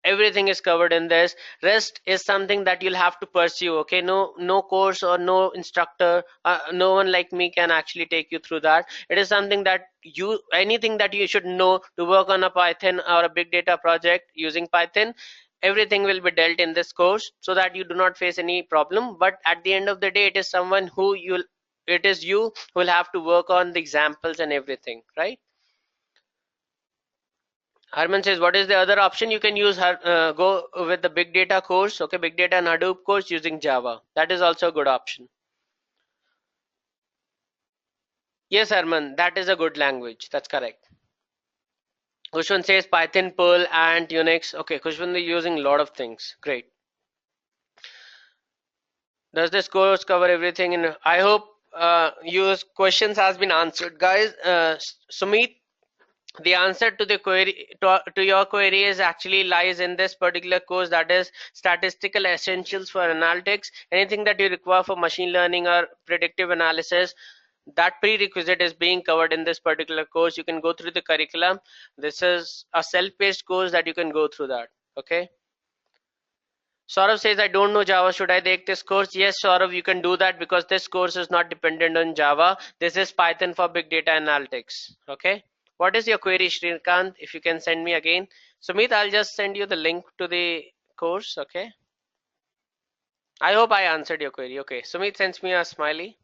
everything is covered in this. Rest is something that you'll have to pursue. Okay, no course or no instructor, no one like me can actually take you through that. It is something that anything that you should know to work on a Python or a big data project using Python, everything will be dealt in this course, so that you do not face any problem. But at the end of the day, it is you who will have to work on the examples and everything, right? Harman says, what is the other option? You can use go with the big data course, okay, big data and Hadoop course using Java. That is also a good option. Yes, Harman, that is a good language. That's correct. Kushwan says Python, Perl, and Unix. Okay, Kushwan is using a lot of things. Great. Does this course cover everything? I hope your questions has been answered, guys. Sumit, the answer to the query to your query is actually lies in this particular course, that is statistical essentials for analytics. Anything that you require for machine learning or predictive analysis, that prerequisite is being covered in this particular course. You can go through the curriculum. This is a self-paced course that you can go through that. Okay. Saurav says, I don't know Java. Should I take this course? Yes, Saurav, you can do that, because this course is not dependent on Java. This is Python for big data analytics. Okay. What is your query, Shrikant? If you can send me again. Sumit, I'll just send you the link to the course. Okay. I hope I answered your query. Okay. Sumit sends me a smiley.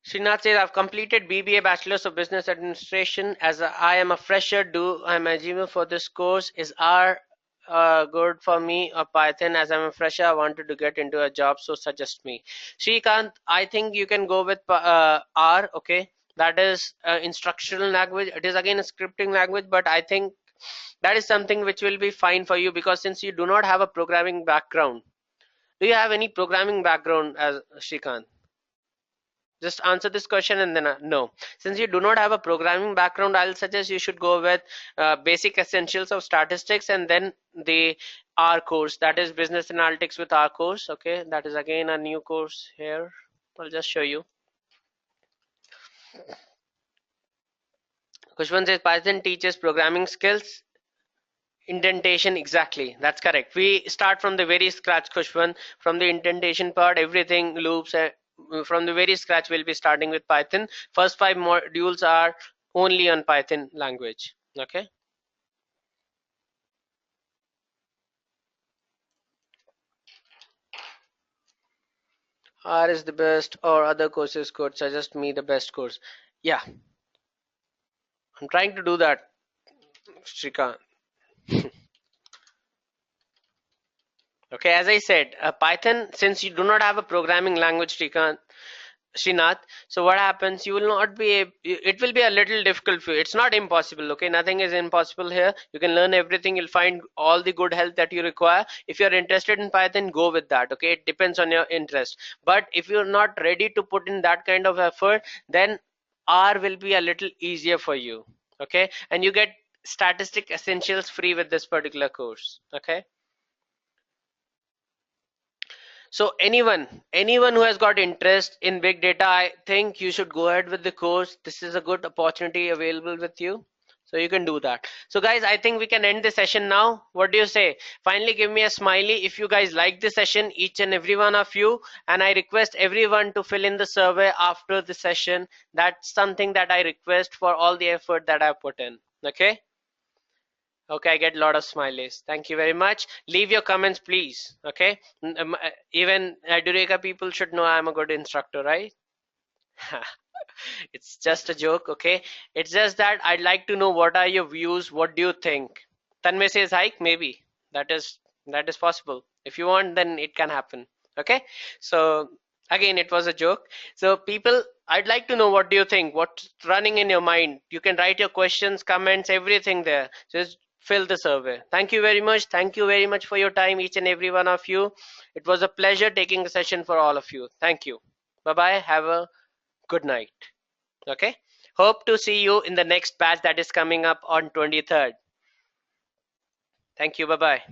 Srinath says, I've completed BBA Bachelor's of Business Administration. As I am a fresher, I'm eligible for this course. Is R good for me or Python? As I'm a fresher, I wanted to get into a job, so suggest me. Shrikant, I think you can go with R. Okay, that is instructional language. It is again a scripting language, but I think that is something which will be fine for you, because since you do not have a programming background. Do you have any programming background, as Shrikant? Just answer this question and then no. Since you do not have a programming background, I'll suggest you should go with basic essentials of statistics, and then the R course, that is business analytics with R course. Okay, that is again a new course here. I'll just show you. Kushwan says Python teaches programming skills. Indentation, exactly. That's correct. We start from the very scratch, Kushwan. From the indentation part, everything loops. From the very scratch, we'll be starting with Python. First 5 modules are only on Python language. Okay. R is the best, or other courses could suggest me the best course. Yeah, I'm trying to do that, Shrikant. Okay, as I said, Python, since you do not have a programming language, Srinath, so what happens, you will not be it will be a little difficult for you. It's not impossible, okay? Nothing is impossible here. You can learn everything. You'll find all the good help that you require. If you're interested in Python, go with that, okay? It depends on your interest. But if you're not ready to put in that kind of effort, then R will be a little easier for you, okay? And you get statistic essentials free with this particular course, okay? So anyone who has got interest in big data, I think you should go ahead with the course. This is a good opportunity available with you. So you can do that. So guys, I think we can end the session now. What do you say? Finally, give me a smiley if you guys like the session, each and every one of you. And I request everyone to fill in the survey after the session. That's something that I request for all the effort that I put in. Okay. Okay, I get a lot of smileys. Thank you very much. Leave your comments, please. Okay. Even Edureka people should know I'm a good instructor, right? It's just a joke, okay? It's just that I'd like to know what are your views. What do you think? Tanmay says hike, maybe. That is possible. If you want, then it can happen. Okay. So again, it was a joke. So people, I'd like to know what do you think? What's running in your mind? You can write your questions, comments, everything there. Just fill the survey. Thank you very much. Thank you very much for your time, each and every one of you. It was a pleasure taking the session for all of you. Thank you. Bye bye. Have a good night. Okay. Hope to see you in the next batch that is coming up on 23rd. Thank you. Bye bye.